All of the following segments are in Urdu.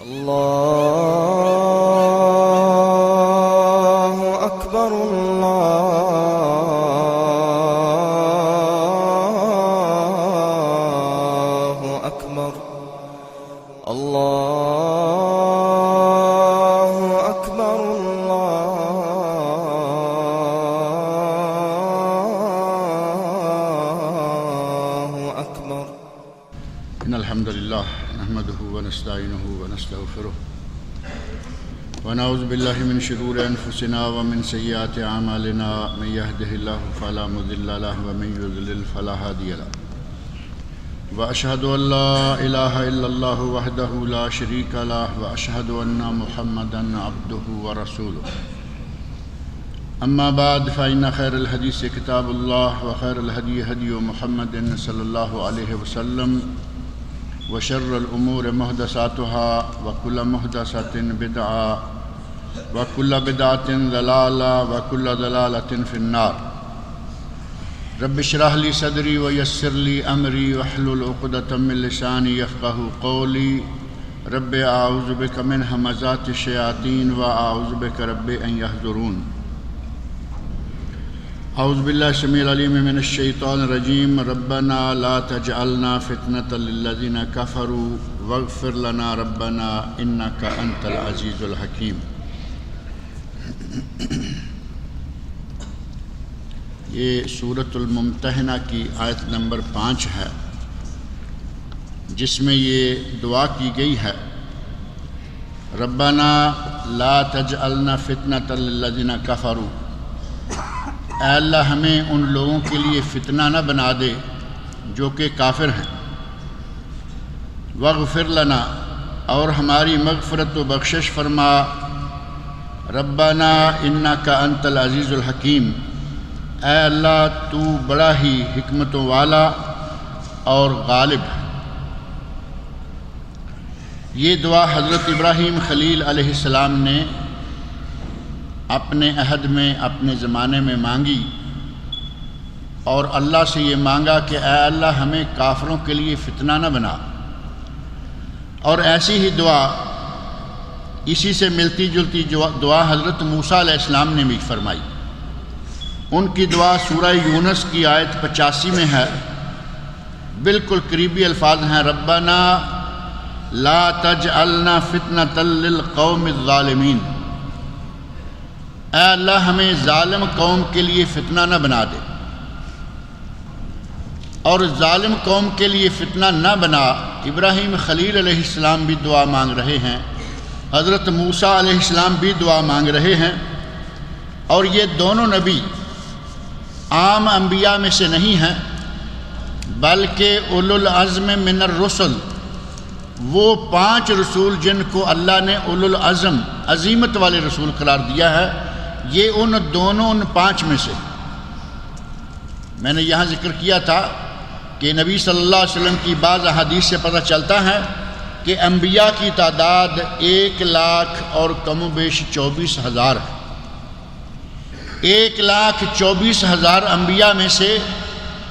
الله أكبر الله أكبر الله أكبر الله أكبر. إن الحمد لله نحمده ونستعينه ونستغفره ونعوذ بالله من شرور أنفسنا ومن سيئات أعمالنا من يهده الله فلا مضل له ومن يضلل فلا هادي له وأشهد أن لا إله إلا الله وحده لا شريك له وأشهد أن محمدا عبده ورسوله أما بعد فإن خير الحديث كتاب الله وخير الهدي هدي محمد صلى الله عليه وسلم وشر الأمور محدثاتها وكل محدثة بدعة وكل بدعة ضلالة وكل ضلالة في النار. رب اشرح لي صدري ويسر لي أمري واحلل عقدة من لساني يفقهوا قولي. رب أعوذ بك من همزات الشياطين وأعوذ بك رب أن يحضرون. اعوذ باللہ السمیع العلیم من الشیطان الرجیم. ربنا لا تجعلنا فتنة للذین کفروا واغفر لنا ربنا انک انت العزیز الحکیم. یہ سورۃ الممتحنہ کی آیت نمبر 5 ہے، جس میں یہ دعا کی گئی ہے ربنا لا تجعلنا فتنة للذین کفروا. اے اللہ ہمیں ان لوگوں کے لیے فتنہ نہ بنا دے جو کہ کافر ہیں. واغفر لنا، اور ہماری مغفرت و بخشش فرما. ربنا انک انت العزیز الحکیم، اے اللہ تو بڑا ہی حکمتوں والا اور غالب ہے. یہ دعا حضرت ابراہیم خلیل علیہ السلام نے اپنے عہد میں اپنے زمانے میں مانگی، اور اللہ سے یہ مانگا کہ اے اللہ ہمیں کافروں کے لیے فتنہ نہ بنا. اور ایسی ہی دعا، اسی سے ملتی جلتی دعا حضرت موسیٰ علیہ السلام نے بھی فرمائی. ان کی دعا سورہ یونس کی آیت 85 میں ہے. بالکل قریبی الفاظ ہیں، ربنا لا تجعلنا فتنة للقوم الظالمین. اے اللہ ہمیں ظالم قوم کے لیے فتنہ نہ بنا دے. اور ظالم قوم کے لیے فتنہ نہ بنا. ابراہیم خلیل علیہ السلام بھی دعا مانگ رہے ہیں، حضرت موسیٰ علیہ السلام بھی دعا مانگ رہے ہیں. اور یہ دونوں نبی عام انبیاء میں سے نہیں ہیں، بلکہ اولو العزم من الرسل، وہ 5 رسول جن کو اللہ نے اولو العزم عظیمت والے رسول قرار دیا ہے، یہ ان 5 میں سے. میں نے یہاں ذکر کیا تھا کہ نبی صلی اللہ علیہ وسلم کی بعض احادیث سے پتہ چلتا ہے کہ انبیاء کی تعداد 1,00,000 اور کم و بیش 24,000 ہے. 1,24,000 انبیاء میں سے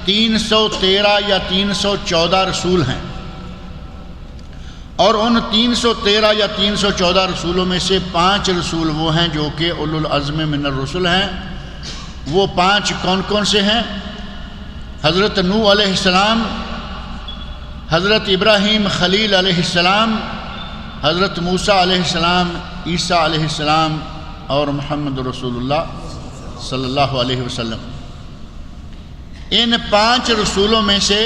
313 یا 314 رسول ہیں. اور ان 313 یا 314 رسولوں میں سے 5 رسول وہ ہیں جو کہ اولو العزم من الرسل ہیں. وہ 5 کون کون سے ہیں؟ حضرت نوح علیہ السلام، حضرت ابراہیم خلیل علیہ السلام، حضرت موسیٰ علیہ السلام، عیسیٰ علیہ السلام، اور محمد رسول اللہ صلی اللہ علیہ وسلم. ان 5 رسولوں میں سے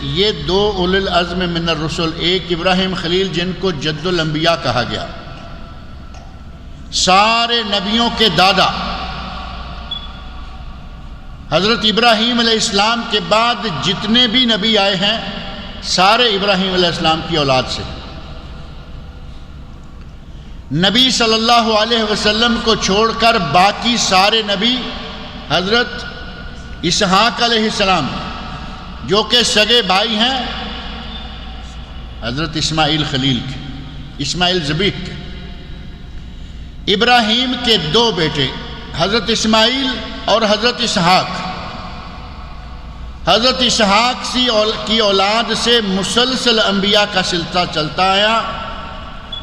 یہ 2 اولو العزم من الرسل، ایک ابراہیم خلیل جن کو جد الانبیاء کہا گیا، سارے نبیوں کے دادا. حضرت ابراہیم علیہ السلام کے بعد جتنے بھی نبی آئے ہیں سارے ابراہیم علیہ السلام کی اولاد سے. نبی صلی اللہ علیہ وسلم کو چھوڑ کر باقی سارے نبی حضرت اسحاق علیہ السلام جو کہ سگے بھائی ہیں حضرت اسماعیل خلیل کے، اسماعیل ذبیح کے. ابراہیم کے 2 بیٹے حضرت اسماعیل اور حضرت اسحاق. حضرت اسحاق کی اولاد سے مسلسل انبیاء کا سلسلہ چلتا آیا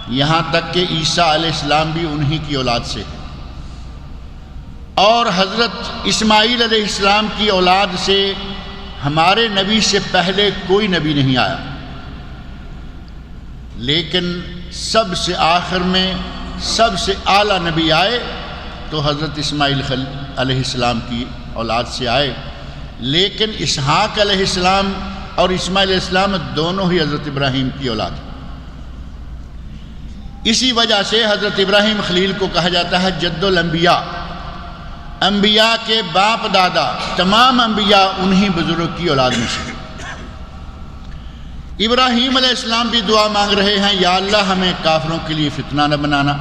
یہاں تک کہ عیسیٰ علیہ السلام بھی انہی کی اولاد سے ہے، اور حضرت اسماعیل علیہ السلام کی اولاد سے ہمارے نبی سے پہلے کوئی نبی نہیں آیا، لیکن سب سے آخر میں سب سے اعلیٰ نبی آئے تو حضرت اسماعیل علیہ السلام کی اولاد سے آئے، لیکن اسحاق علیہ السلام اور اسماعیل علیہ السلام دونوں ہی حضرت ابراہیم کی اولاد ہیں۔ اسی وجہ سے حضرت ابراہیم خلیل کو کہا جاتا ہے جد الانبیاء، انبیاء کے باپ دادا، تمام انبیاء انہی بزرگ کی اولاد میں سے۔ ابراہیم علیہ السلام بھی دعا مانگ رہے ہیں، یا اللہ ہمیں کافروں کے لیے فتنہ نہ بنانا،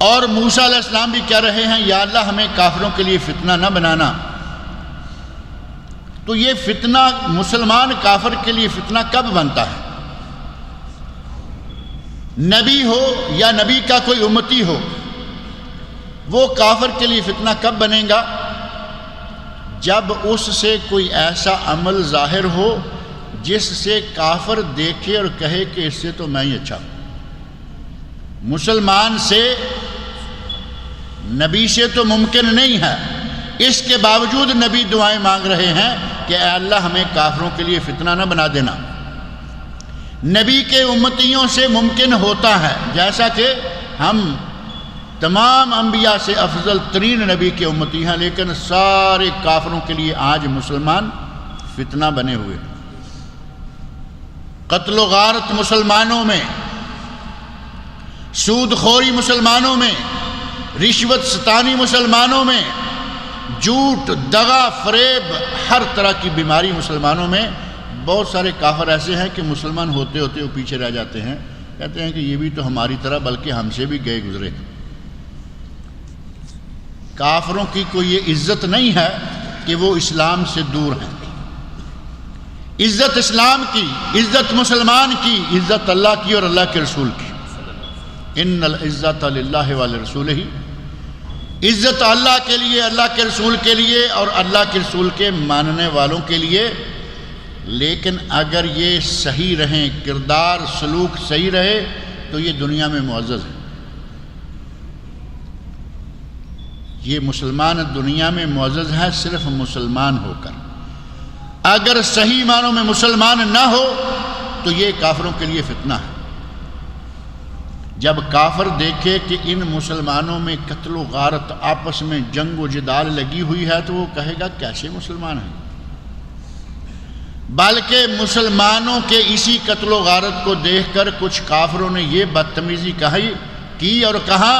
اور موسیٰ علیہ السلام بھی کہہ رہے ہیں، یا اللہ ہمیں کافروں کے لیے فتنہ نہ بنانا۔ تو یہ فتنہ مسلمان کافر کے لیے فتنہ کب بنتا ہے؟ نبی ہو یا نبی کا کوئی امتی ہو، وہ کافر کے لیے فتنہ کب بنے گا؟ جب اس سے کوئی ایسا عمل ظاہر ہو جس سے کافر دیکھے اور کہے کہ اس سے تو میں ہی اچھا ہوں۔ مسلمان سے، نبی سے تو ممکن نہیں ہے، اس کے باوجود نبی دعائیں مانگ رہے ہیں کہ اے اللہ ہمیں کافروں کے لیے فتنہ نہ بنا دینا۔ نبی کے امتیوں سے ممکن ہوتا ہے، جیسا کہ ہم تمام انبیاء سے افضل ترین نبی کے امتی ہیں، لیکن سارے کافروں کے لیے آج مسلمان فتنہ بنے ہوئے ہیں۔ قتل و غارت مسلمانوں میں، سود خوری مسلمانوں میں، رشوت ستانی مسلمانوں میں، جھوٹ، دغا، فریب، ہر طرح کی بیماری مسلمانوں میں۔ بہت سارے کافر ایسے ہیں کہ مسلمان ہوتے ہوتے وہ پیچھے رہ جاتے ہیں، کہتے ہیں کہ یہ بھی تو ہماری طرح بلکہ ہم سے بھی گئے گزرے ہیں۔ کافروں کی کوئی یہ عزت نہیں ہے کہ وہ اسلام سے دور ہیں۔ عزت اسلام کی، عزت مسلمان کی، عزت اللہ کی اور اللہ کے رسول کی۔ ان العزت للہ ولرسولہ، عزت اللہ کے لیے، اللہ کے رسول کے لیے اور اللہ کے رسول کے ماننے والوں کے لیے۔ لیکن اگر یہ صحیح رہیں، کردار سلوک صحیح رہے تو یہ دنیا میں معزز ہے۔ یہ مسلمان دنیا میں معزز ہے صرف مسلمان ہو کر، اگر صحیح معنوں میں مسلمان نہ ہو تو یہ کافروں کے لیے فتنہ ہے۔ جب کافر دیکھے کہ ان مسلمانوں میں قتل و غارت، آپس میں جنگ و جدال لگی ہوئی ہے، تو وہ کہے گا کیسے مسلمان ہیں؟ بلکہ مسلمانوں کے اسی قتل و غارت کو دیکھ کر کچھ کافروں نے یہ بدتمیزی کی اور کہا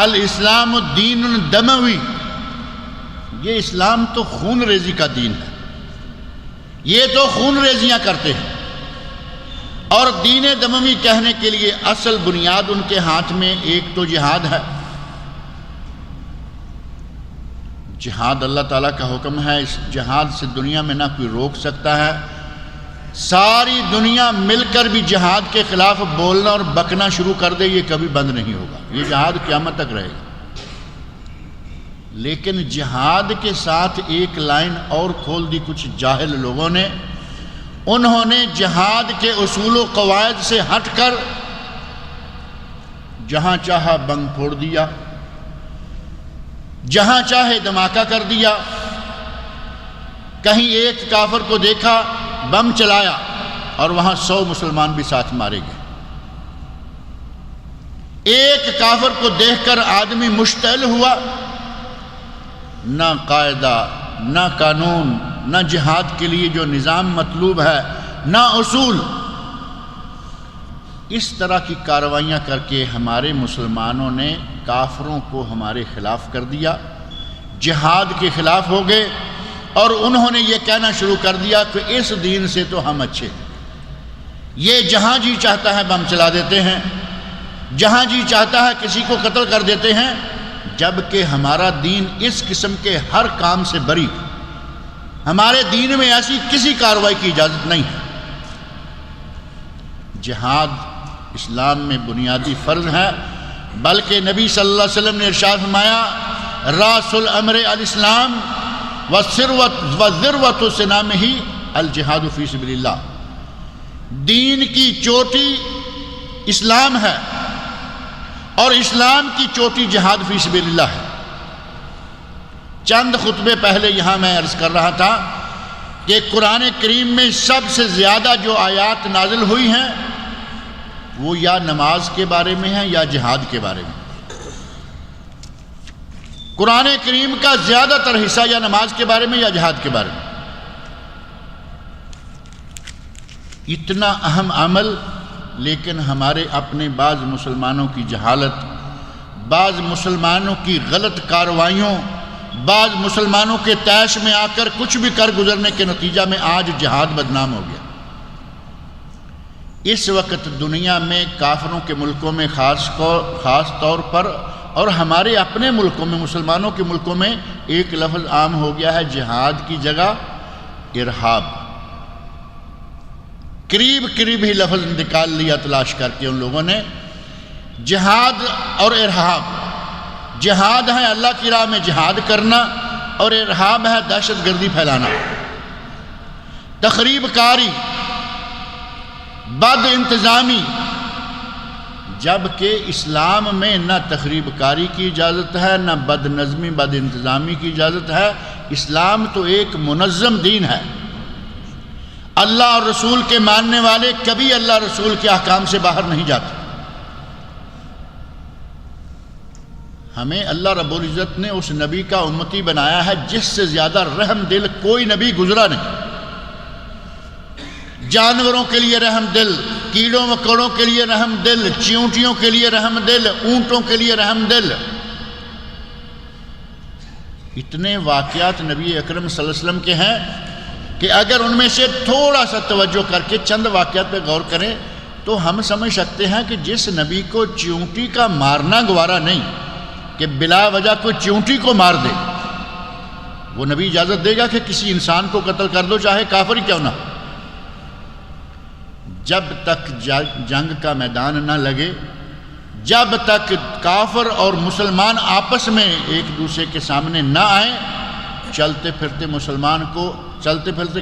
الاسلام دین دموی، یہ اسلام تو خون ریزی کا دین ہے، یہ تو خون ریزیاں کرتے ہیں۔ اور دین دموی کہنے کے لیے اصل بنیاد ان کے ہاتھ میں ایک تو جہاد ہے۔ جہاد اللہ تعالیٰ کا حکم ہے، اس جہاد سے دنیا میں نہ کوئی روک سکتا ہے۔ ساری دنیا مل کر بھی جہاد کے خلاف بولنا اور بکنا شروع کر دے، یہ کبھی بند نہیں ہوگا، یہ جہاد قیامت تک رہے گا۔ لیکن جہاد کے ساتھ ایک لائن اور کھول دی کچھ جاہل لوگوں نے، انہوں نے جہاد کے اصول و قواعد سے ہٹ کر جہاں چاہا بم پھوڑ دیا، جہاں چاہے دھماکہ کر دیا، کہیں ایک کافر کو دیکھا بم چلایا اور وہاں 100 مسلمان بھی ساتھ مارے گئے۔ ایک کافر کو دیکھ کر آدمی مشتعل ہوا، نہ قاعدہ، نہ قانون، نہ جہاد کے لیے جو نظام مطلوب ہے، نہ اصول۔ اس طرح کی کارروائیاں کر کے ہمارے مسلمانوں نے کافروں کو ہمارے خلاف کر دیا، جہاد کے خلاف ہو گئے، اور انہوں نے یہ کہنا شروع کر دیا کہ اس دین سے تو ہم اچھے ہیں۔ یہ جہاں جی چاہتا ہے بم چلا دیتے ہیں، جہاں جی چاہتا ہے کسی کو قتل کر دیتے ہیں، جبکہ ہمارا دین اس قسم کے ہر کام سے بری، ہمارے دین میں ایسی کسی کارروائی کی اجازت نہیں ہے۔ جہاد اسلام میں بنیادی فرض ہے، بلکہ نبی صلی اللہ علیہ وسلم نے ارشاد فرمایا راس الامر الاسلام وذروۃ سنامہ الجہاد فی سبیل اللہ، دین کی چوٹی اسلام ہے، اور اسلام کی چوٹی جہاد فی سبیل اللہ ہے۔ چند خطبے پہلے یہاں میں عرض کر رہا تھا کہ قرآن کریم میں سب سے زیادہ جو آیات نازل ہوئی ہیں وہ یا نماز کے بارے میں ہیں یا جہاد کے بارے میں۔ قرآن کریم کا زیادہ تر حصہ یا نماز کے بارے میں یا جہاد کے بارے میں۔ اتنا اہم عمل، لیکن ہمارے اپنے بعض مسلمانوں کی جہالت، بعض مسلمانوں کی غلط کارروائیوں، بعض مسلمانوں کے طیش میں آ کر کچھ بھی کر گزرنے کے نتیجہ میں آج جہاد بدنام ہو گیا۔ اس وقت دنیا میں کافروں کے ملکوں میں خاص طور پر اور ہمارے اپنے ملکوں میں، مسلمانوں کے ملکوں میں ایک لفظ عام ہو گیا ہے جہاد کی جگہ ارہاب۔ قریب ہی لفظ نکال لیا تلاش کر کے ان لوگوں نے، جہاد اور ارہاب۔ جہاد ہے اللہ کی راہ میں جہاد کرنا، اور ارہاب ہے دہشت گردی پھیلانا، تخریب کاری، بد انتظامی۔ جبکہ اسلام میں نہ تخریب کاری کی اجازت ہے، نہ بد نظمی بد انتظامی کی اجازت ہے۔ اسلام تو ایک منظم دین ہے۔ اللہ اور رسول کے ماننے والے کبھی اللہ رسول کے احکام سے باہر نہیں جاتے۔ ہمیں اللہ رب العزت نے اس نبی کا امتی بنایا ہے جس سے زیادہ رحم دل کوئی نبی گزرا نہیں۔ جانوروں کے لیے رحم دل، کیڑوں مکوڑوں کے لیے رحم دل، چیونٹیوں کے لیے رحم دل، اونٹوں کے لیے رحم دل۔ اتنے واقعات نبی اکرم صلی اللہ علیہ وسلم کے ہیں کہ اگر ان میں سے تھوڑا سا توجہ کر کے چند واقعات پہ غور کریں تو ہم سمجھ سکتے ہیں کہ جس نبی کو چیونٹی کا مارنا گوارا نہیں کہ بلا وجہ کوئی چیونٹی کو مار دے، وہ نبی اجازت دے گا کہ کسی انسان کو قتل کر دو چاہے کافر ہی کیوں نہ۔ جب تک جنگ کا میدان نہ لگے، جب تک کافر اور مسلمان آپس میں ایک دوسرے کے سامنے نہ آئیں، چلتے پھرتے مسلمان کو، چلتے پھرتے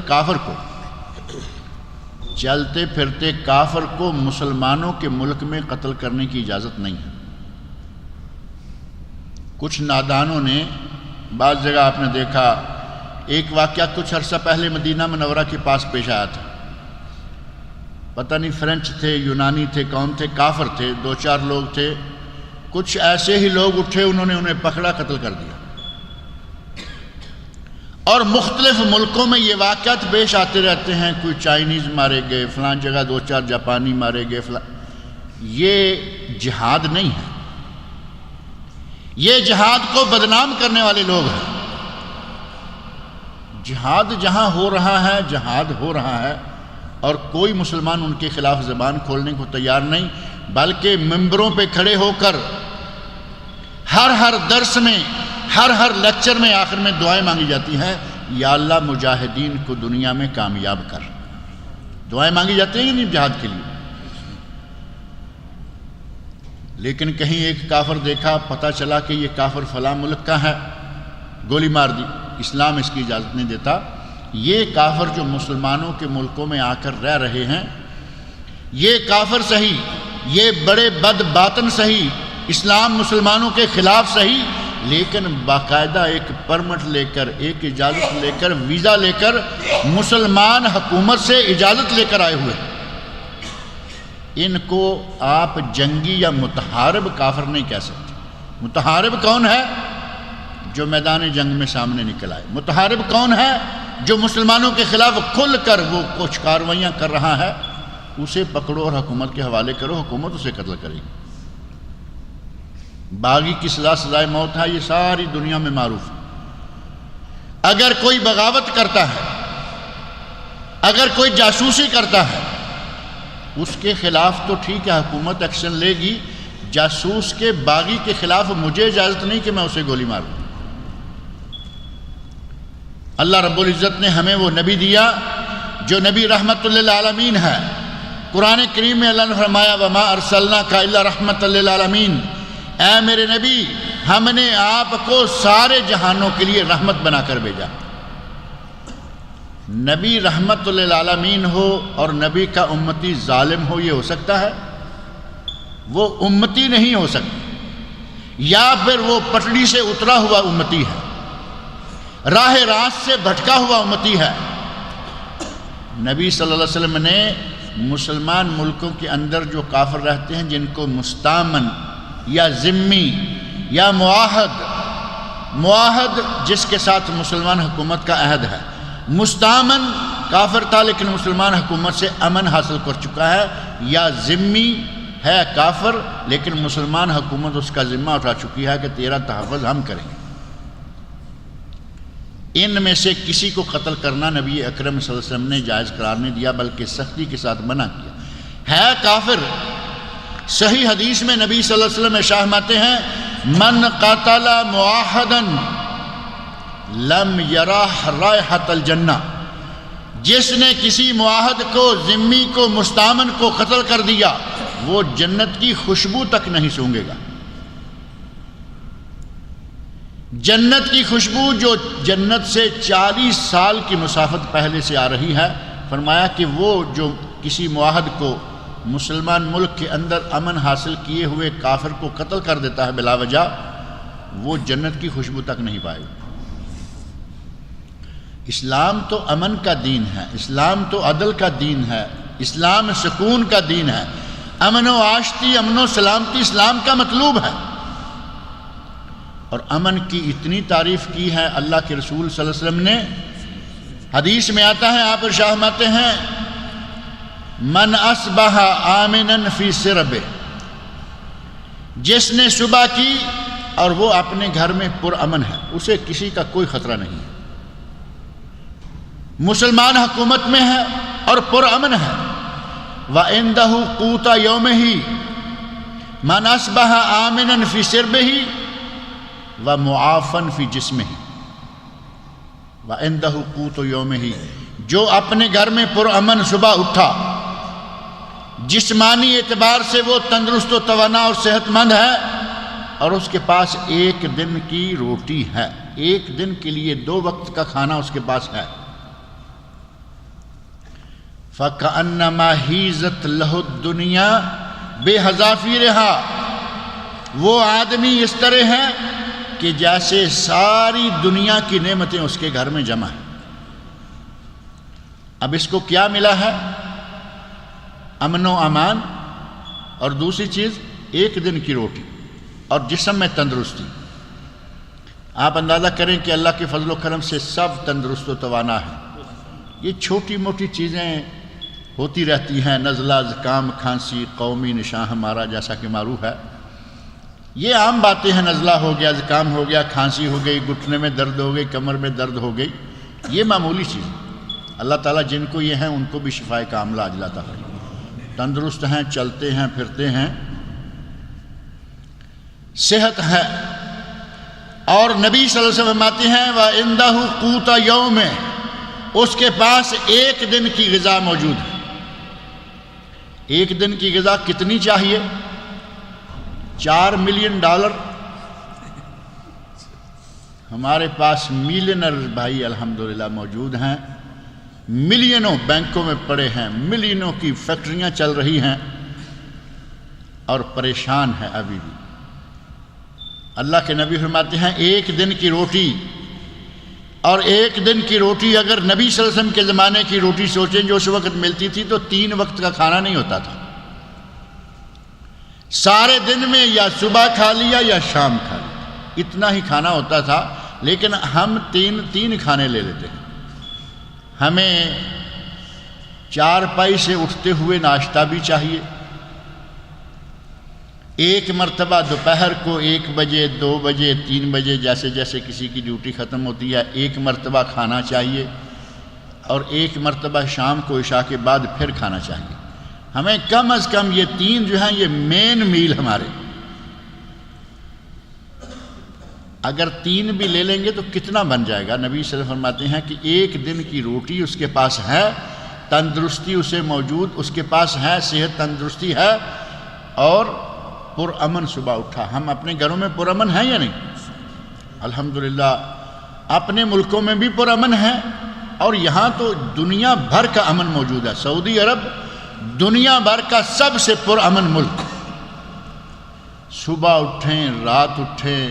کافر کو مسلمانوں کے ملک میں قتل کرنے کی اجازت نہیں ہے۔ کچھ نادانوں نے بعض جگہ آپ نے دیکھا، ایک واقعہ کچھ عرصہ پہلے مدینہ منورہ کے پاس پیش آیا تھا۔ پتہ نہیں فرینچ تھے، یونانی تھے، کون تھے، کافر تھے، 2-4 لوگ تھے، کچھ ایسے ہی لوگ اٹھے، انہوں نے انہیں پکڑا، قتل کر دیا۔ اور مختلف ملکوں میں یہ واقعات پیش آتے رہتے ہیں، کوئی چائنیز مارے گئے، فلاں جگہ 2-4 جاپانی مارے گئے، یہ جہاد نہیں ہے، یہ جہاد کو بدنام کرنے والے لوگ ہیں۔ جہاد جہاں ہو رہا ہے، جہاد ہو رہا ہے، اور کوئی مسلمان ان کے خلاف زبان کھولنے کو تیار نہیں، بلکہ ممبروں پہ کھڑے ہو کر ہر درس میں، ہر لیکچر میں آخر میں دعائیں مانگی جاتی ہیں، یا اللہ مجاہدین کو دنیا میں کامیاب کر۔ دعائیں مانگی جاتی ہیں نہیں جہاد کے لیے، لیکن کہیں ایک کافر دیکھا، پتہ چلا کہ یہ کافر فلاں ملک کا ہے، گولی مار دی۔ اسلام اس کی اجازت نہیں دیتا۔ یہ کافر جو مسلمانوں کے ملکوں میں آ کر رہ رہے ہیں، یہ کافر صحیح، یہ بڑے بد باطن صحیح، اسلام مسلمانوں کے خلاف صحیح، لیکن باقاعدہ ایک پرمٹ لے کر، ایک اجازت لے کر، ویزا لے کر، مسلمان حکومت سے اجازت لے کر آئے ہوئے۔ ان کو آپ جنگی یا متحارب کافر نہیں کہہ سکتے۔ متحارب کون ہے؟ جو میدان جنگ میں سامنے نکل آئے۔ متحارب کون ہے؟ جو مسلمانوں کے خلاف کھل کر وہ کچھ کارروائیاں کر رہا ہے، اسے پکڑو اور حکومت کے حوالے کرو، حکومت اسے قتل کرے گی۔ باغی کی سزا سزائے موت ہے، یہ ساری دنیا میں معروف ہے۔ اگر کوئی بغاوت کرتا ہے، اگر کوئی جاسوسی کرتا ہے، اس کے خلاف تو ٹھیک ہے حکومت ایکشن لے گی، جاسوس کے باغی کے خلاف مجھے اجازت نہیں کہ میں اسے گولی ماروں۔ اللہ رب العزت نے ہمیں وہ نبی دیا جو نبی رحمت للعالمین ہے۔ قرآن کریم میں اللہ نے فرمایا وَمَا أَرْسَلْنَاكَ إِلَّا رَحْمَةً لِلْعَالَمِينَ، اے میرے نبی، ہم نے آپ کو سارے جہانوں کے لیے رحمت بنا کر بھیجا۔ نبی رحمت للعالمین ہو اور نبی کا امتی ظالم ہو، یہ ہو سکتا ہے؟ وہ امتی نہیں ہو سکتی، یا پھر وہ پٹڑی سے اترا ہوا امتی ہے، راہ راست سے بھٹکا ہوا امتی ہے۔ نبی صلی اللہ علیہ وسلم نے مسلمان ملکوں کے اندر جو کافر رہتے ہیں جن کو مستامن یا ذمی یا معاہد جس کے ساتھ مسلمان حکومت کا عہد ہے، مستامن کافر تھا لیکن مسلمان حکومت سے امن حاصل کر چکا ہے، یا ذمی ہے کافر لیکن مسلمان حکومت اس کا ذمہ اٹھا چکی ہے کہ تیرا تحفظ ہم کریں گے۔ ان میں سے کسی کو قتل کرنا نبی اکرم صلی اللہ علیہ وسلم نے جائز قرار نہیں دیا، بلکہ سختی کے ساتھ منع کیا۔ ہے کافر، صحیح حدیث میں نبی صلی اللہ علیہ وسلم ارشاد فرماتے ہیں من قاتل معاہدا لم یرح رائحۃ الجنہ، جس نے کسی معاہد کو، ذمی کو، مستامن کو قتل کر دیا وہ جنت کی خوشبو تک نہیں سونگے گا۔ جنت کی خوشبو جو جنت سے 40 سال کی مسافت پہلے سے آ رہی ہے، فرمایا کہ وہ جو کسی معاہد کو مسلمان ملک کے اندر امن حاصل کیے ہوئے کافر کو قتل کر دیتا ہے بلا وجہ، وہ جنت کی خوشبو تک نہیں پائے گا۔ اسلام تو امن کا دین ہے، اسلام تو عدل کا دین ہے، اسلام سکون کا دین ہے، امن و آشتی، امن و سلامتی اسلام کا مطلوب ہے۔ اور امن کی اتنی تعریف کی ہے اللہ کے رسول صلی اللہ علیہ وسلم نے، حدیث میں آتا ہے، آپ ارشاد فرماتے ہیں من اصبح آمنا فی سربہ، جس نے صبح کی اور وہ اپنے گھر میں پرامن ہے، اسے کسی کا کوئی خطرہ نہیں ہے، مسلمان حکومت میں ہے اور پرامن ہے۔ وَعِنْدَهُ قُوتَ يَوْمِهِ مَنْ أَصْبَحَ آمِنًا فِي سِرْبِهِ وَمُعَافًا فِي جِسْمِهِ۔ وَعِنْدَهُ قُوتُ يَوْمِهِ، جو اپنے گھر میں پرامن صبح اٹھا، جسمانی اعتبار سے وہ تندرست و توانا اور صحت مند ہے، اور اس کے پاس ایک دن کی روٹی ہے، ایک دن کے لیے 2 وقت کا کھانا اس کے پاس ہے، فَكَأَنَّمَا ہِیزَتْ لَهُ الدُّنْيَا بِحَذَافِیرِہَا، وہ آدمی اس طرح ہے کہ جیسے ساری دنیا کی نعمتیں اس کے گھر میں جمع ہیں۔ اب اس کو کیا ملا ہے؟ امن و امان، اور دوسری چیز ایک دن کی روٹی اور جسم میں تندرستی۔ آپ اندازہ کریں کہ اللہ کے فضل و کرم سے سب تندرست و توانا ہے۔ یہ چھوٹی موٹی چیزیں ہوتی رہتی ہیں، نزلہ، زکام، کھانسی، قومی نشان ہمارا جیسا کہ معروف ہے، یہ عام باتیں ہیں، نزلہ ہو گیا، زکام ہو گیا، کھانسی ہو گئی، گھٹنے میں درد ہو گئی، کمر میں درد ہو گئی، یہ معمولی چیز۔ اللہ تعالیٰ جن کو یہ ہیں ان کو بھی شفائے کاملہ عاجلہ عطا فرمائے، تندرست ہیں، چلتے ہیں، پھرتے ہیں، صحت ہے۔ اور نبی صلی اللہ علیہ وسلم فرماتے ہیں وَعِنْدَهُ قُوتَ يَوْمٍ، اس کے پاس ایک دن کی غذا موجود ہے۔ ایک دن کی غذا کتنی چاہیے؟ $4 ملین۔ ہمارے پاس ملینر بھائی الحمدللہ موجود ہیں، ملینوں بینکوں میں پڑے ہیں، ملینوں کی فیکٹریاں چل رہی ہیں، اور پریشان ہے ابھی بھی۔ اللہ کے نبی فرماتے ہیں ایک دن کی روٹی، اور ایک دن کی روٹی اگر نبی صلی اللہ علیہ وسلم کے زمانے کی روٹی سوچیں جو اس وقت ملتی تھی تو 3 وقت کا کھانا نہیں ہوتا تھا، سارے دن میں یا صبح کھا لیا یا شام کھا لیا، اتنا ہی کھانا ہوتا تھا۔ لیکن ہم تین کھانے لے لیتے ہیں۔ ہمیں 4 پائی سے اٹھتے ہوئے ناشتہ بھی چاہیے، ایک مرتبہ دوپہر کو 1 بجے، 2 بجے، 3 بجے، جیسے جیسے کسی کی ڈیوٹی ختم ہوتی ہے، 1 مرتبہ کھانا چاہیے، اور 1 مرتبہ شام کو عشاء کے بعد پھر کھانا چاہیے۔ ہمیں کم از کم یہ 3 جو ہیں یہ مین میل ہمارے، اگر 3 بھی لے لیں گے تو کتنا بن جائے گا؟ نبی صلی اللہ علیہ وسلم فرماتے ہیں کہ ایک دن کی روٹی اس کے پاس ہے، تندرستی اسے موجود، اس کے پاس ہے، صحت تندرستی ہے، اور پرامن صبح اٹھا۔ ہم اپنے گھروں میں پرامن ہیں یا نہیں؟ الحمدللہ اپنے ملکوں میں بھی پرامن ہے، اور یہاں تو دنیا بھر کا امن موجود ہے۔ سعودی عرب دنیا بھر کا سب سے پرامن ملک، صبح اٹھیں، رات اٹھیں،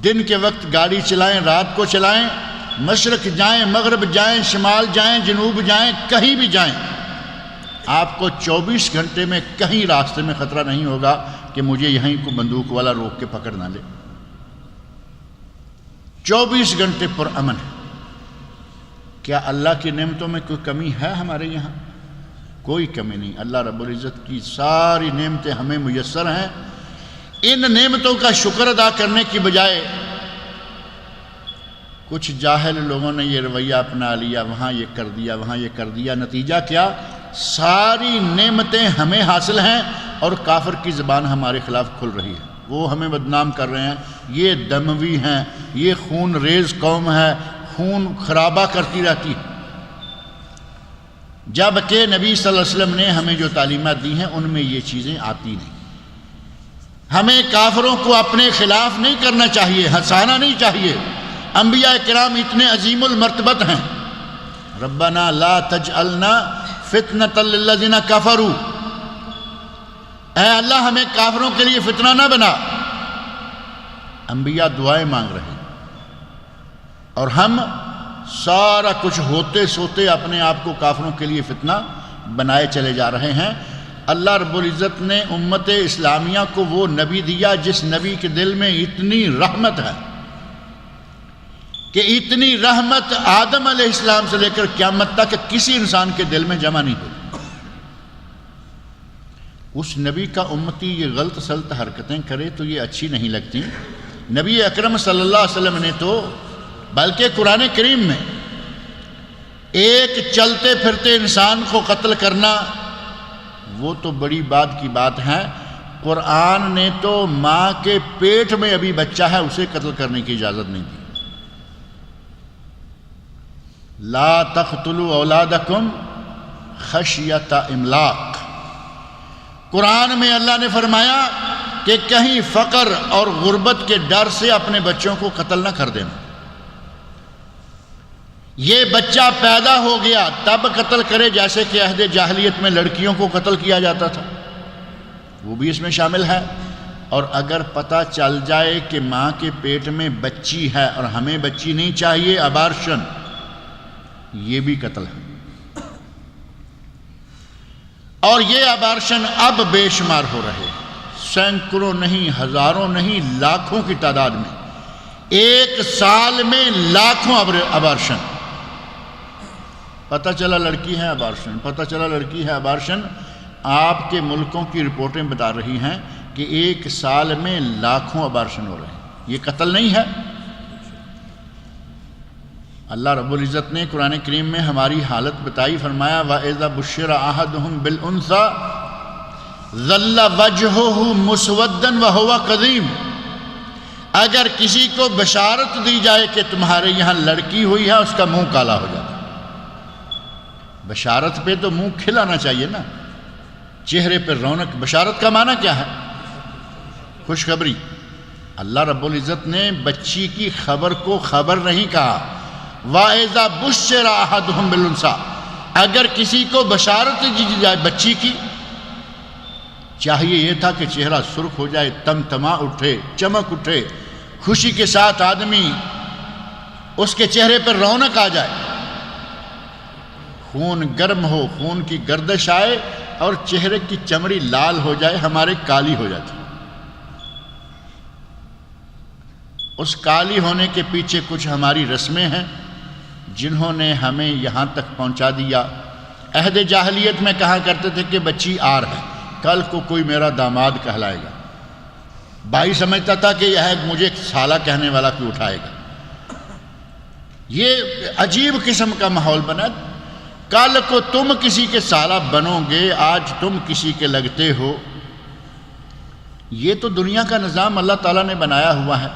دن کے وقت گاڑی چلائیں، رات کو چلائیں، مشرق جائیں، مغرب جائیں، شمال جائیں، جنوب جائیں، کہیں بھی جائیں، آپ کو 24 گھنٹے میں کہیں راستے میں خطرہ نہیں ہوگا کہ مجھے یہیں کو بندوق والا روک کے پکڑ نہ لے۔ 24 گھنٹے پر امن ہے۔ کیا اللہ کی نعمتوں میں کوئی کمی ہے ہمارے یہاں؟ کوئی کمی نہیں۔ اللہ رب العزت کی ساری نعمتیں ہمیں میسر ہیں۔ ان نعمتوں کا شکر ادا کرنے کی بجائے کچھ جاہل لوگوں نے یہ رویہ اپنا لیا، وہاں یہ کر دیا، وہاں یہ کر دیا۔ نتیجہ کیا؟ ساری نعمتیں ہمیں حاصل ہیں اور کافر کی زبان ہمارے خلاف کھل رہی ہے، وہ ہمیں بدنام کر رہے ہیں، یہ دموی ہیں، یہ خون ریز قوم ہے، خون خرابہ کرتی رہتی ہے، جبکہ نبی صلی اللہ علیہ وسلم نے ہمیں جو تعلیمات دی ہیں ان میں یہ چیزیں آتی نہیں۔ ہمیں کافروں کو اپنے خلاف نہیں کرنا چاہیے، ہنسانا نہیں چاہیے۔ انبیاء کرام اتنے عظیم المرتبت ہیں۔ ربنا لا تجعلنا فتنة للذین کفروا، اے اللہ ہمیں کافروں کے لیے فتنہ نہ بنا۔ انبیاء دعائیں مانگ رہے ہیں اور ہم سارا کچھ ہوتے سوتے اپنے آپ کو کافروں کے لیے فتنہ بنائے چلے جا رہے ہیں۔ اللہ رب العزت نے امت اسلامیہ کو وہ نبی دیا جس نبی کے دل میں اتنی رحمت ہے کہ اتنی رحمت آدم علیہ السلام سے لے کر قیامت تک کسی انسان کے دل میں جمع نہیں ہوتی۔ اس نبی کا امتی یہ غلط سلط حرکتیں کرے تو یہ اچھی نہیں لگتی۔ نبی اکرم صلی اللہ علیہ وسلم نے تو بلکہ قرآن کریم میں ایک چلتے پھرتے انسان کو قتل کرنا وہ تو بڑی بات کی بات ہے۔ قرآن نے تو ماں کے پیٹ میں ابھی بچہ ہے اسے قتل کرنے کی اجازت نہیں دی۔ لا تقتلوا اولادکم خشیۃ املاق، قرآن میں اللہ نے فرمایا کہ کہیں فقر اور غربت کے ڈر سے اپنے بچوں کو قتل نہ کر دینا۔ یہ بچہ پیدا ہو گیا تب قتل کرے، جیسے کہ عہد جاہلیت میں لڑکیوں کو قتل کیا جاتا تھا، وہ بھی اس میں شامل ہے۔ اور اگر پتہ چل جائے کہ ماں کے پیٹ میں بچی ہے اور ہمیں بچی نہیں چاہیے، ابارشن، یہ بھی قتل ہے۔ اور یہ ابارشن اب بے شمار ہو رہے ہیں، سینکڑوں نہیں، ہزاروں نہیں، لاکھوں کی تعداد میں، ایک سال میں لاکھوں ابارشن۔ پتہ چلا لڑکی ہے ابارشن، پتہ چلا لڑکی ہے ابارشن۔ آپ کے ملکوں کی رپورٹیں بتا رہی ہیں کہ ایک سال میں لاکھوں ابارشن ہو رہے ہیں۔ یہ قتل نہیں ہے؟ اللہ رب العزت نے قرآن کریم میں ہماری حالت بتائی، فرمایا وَإِذَا بُشِّرَ أَحَدُهُم بِالْأُنثىٰ ظَلَّ وَجْهُهُ مُسْوَدًّا وَهُوَ كَظِيمٌ، اگر کسی کو بشارت دی جائے کہ تمہارے یہاں لڑکی ہوئی ہے، اس کا منہ کالا ہو جاتا ہے۔ بشارت پہ تو منہ کھلانا چاہیے نا، چہرے پہ رونق۔ بشارت کا معنی کیا ہے؟ خوشخبری۔ اللہ رب العزت نے بچی کی خبر کو خبر نہیں کہا۔ وَإِذَا بُشِّرَ أَحَدُهُم بِالْأُنثىٰ، اگر کسی کو بشارت دی جائے بچی کی، چاہیے یہ تھا کہ چہرہ سرخ ہو جائے، تمتما اٹھے، چمک اٹھے، خوشی کے ساتھ آدمی اس کے چہرے پر رونق آ جائے، خون گرم ہو، خون کی گردش آئے اور چہرے کی چمڑی لال ہو جائے، ہمارے کالی ہو جاتی۔ اس کالی ہونے کے پیچھے کچھ ہماری رسمیں ہیں جنہوں نے ہمیں یہاں تک پہنچا دیا۔ عہد جاہلیت میں کہا کرتے تھے کہ بچی آر ہے، کل کو کوئی میرا داماد کہلائے گا، بھائی سمجھتا تھا کہ یہ مجھے ایک سالہ کہنے والا کوئی اٹھائے گا۔ یہ عجیب قسم کا ماحول بنا۔ کل کو تم کسی کے سالہ بنو گے، آج تم کسی کے لگتے ہو۔ یہ تو دنیا کا نظام اللہ تعالیٰ نے بنایا ہوا ہے۔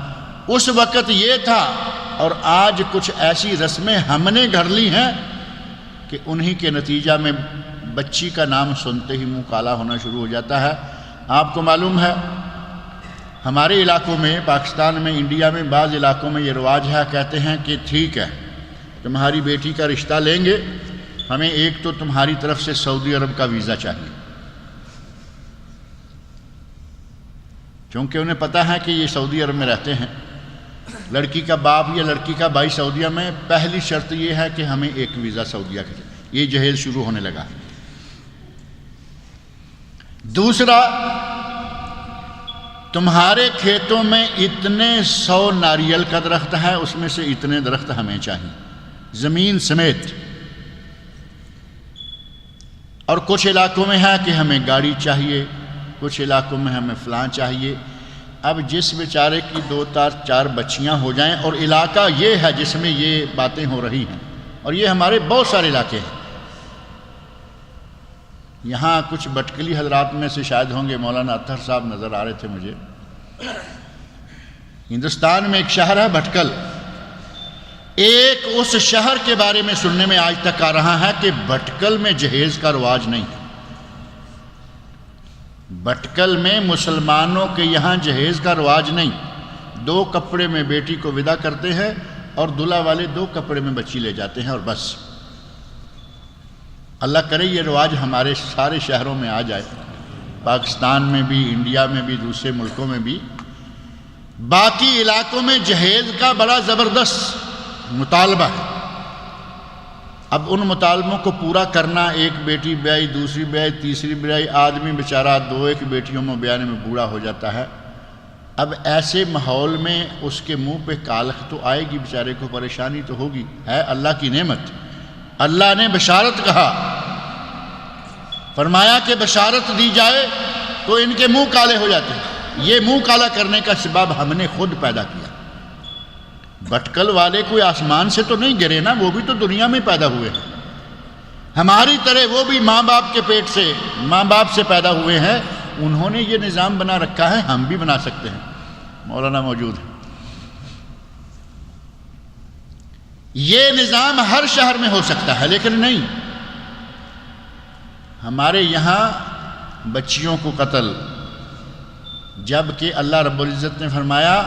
اس وقت یہ تھا، اور آج کچھ ایسی رسمیں ہم نے گھڑ لی ہیں کہ انہی کے نتیجہ میں بچی کا نام سنتے ہی منہ کالا ہونا شروع ہو جاتا ہے۔ آپ کو معلوم ہے ہمارے علاقوں میں، پاکستان میں، انڈیا میں بعض علاقوں میں یہ رواج ہے، کہتے ہیں کہ ٹھیک ہے تمہاری بیٹی کا رشتہ لیں گے، ہمیں ایک تو تمہاری طرف سے سعودی عرب کا ویزا چاہیے۔ چونکہ انہیں پتہ ہے کہ یہ سعودی عرب میں رہتے ہیں، لڑکی کا باپ یا لڑکی کا بھائی سعودیہ میں، پہلی شرط یہ ہے کہ ہمیں ایک ویزا سعودیہ کا چاہیے۔ یہ جہیز شروع ہونے لگا۔ دوسرا، تمہارے کھیتوں میں اتنے 100 ناریل کا درخت ہے، اس میں سے اتنے درخت ہمیں چاہیے، زمین سمیت۔ اور کچھ علاقوں میں ہے کہ ہمیں گاڑی چاہیے، کچھ علاقوں میں ہمیں فلاں چاہیے۔ اب جس بیچارے کی 2-4 بچیاں ہو جائیں، اور علاقہ یہ ہے جس میں یہ باتیں ہو رہی ہیں، اور یہ ہمارے بہت سارے علاقے ہیں۔ یہاں کچھ بٹکلی حضرات میں سے شاید ہوں گے، مولانا اطہر صاحب نظر آ رہے تھے مجھے۔ ہندوستان میں ایک شہر ہے بھٹکل، ایک اس شہر کے بارے میں سننے میں آج تک آ رہا ہے کہ بھٹکل میں جہیز کا رواج نہیں ہے۔ بھٹکل میں مسلمانوں کے یہاں جہیز کا رواج نہیں۔ 2 کپڑے میں بیٹی کو ودا کرتے ہیں اور دلہا والے 2 کپڑے میں بچی لے جاتے ہیں، اور بس۔ اللہ کرے یہ رواج ہمارے سارے شہروں میں آ جائے، پاکستان میں بھی، انڈیا میں بھی، دوسرے ملکوں میں بھی۔ باقی علاقوں میں جہیز کا بڑا زبردست مطالبہ ہے۔ اب ان مطالبوں کو پورا کرنا، ایک بیٹی بیائی، دوسری بیائی، تیسری بیائی، آدمی بیچارہ 2-1 بیٹیوں میں بیانے میں بوڑھا ہو جاتا ہے۔ اب ایسے ماحول میں اس کے منہ پہ کالخ تو آئے گی، بیچارے کو پریشانی تو ہوگی، ہے اللہ کی نعمت۔ اللہ نے بشارت کہا، فرمایا کہ بشارت دی جائے تو ان کے منہ کالے ہو جاتے ہیں۔ یہ منہ کالا کرنے کا سبب ہم نے خود پیدا کیا۔ بھٹکل والے کوئی آسمان سے تو نہیں گرے نا، وہ بھی تو دنیا میں پیدا ہوئے ہیں، ہماری طرح وہ بھی ماں باپ کے پیٹ سے، ماں باپ سے پیدا ہوئے ہیں۔ انہوں نے یہ نظام بنا رکھا ہے، ہم بھی بنا سکتے ہیں۔ مولانا موجود ہے۔ یہ نظام ہر شہر میں ہو سکتا ہے، لیکن نہیں، ہمارے یہاں بچیوں کو قتل، جبکہ اللہ رب العزت نے فرمایا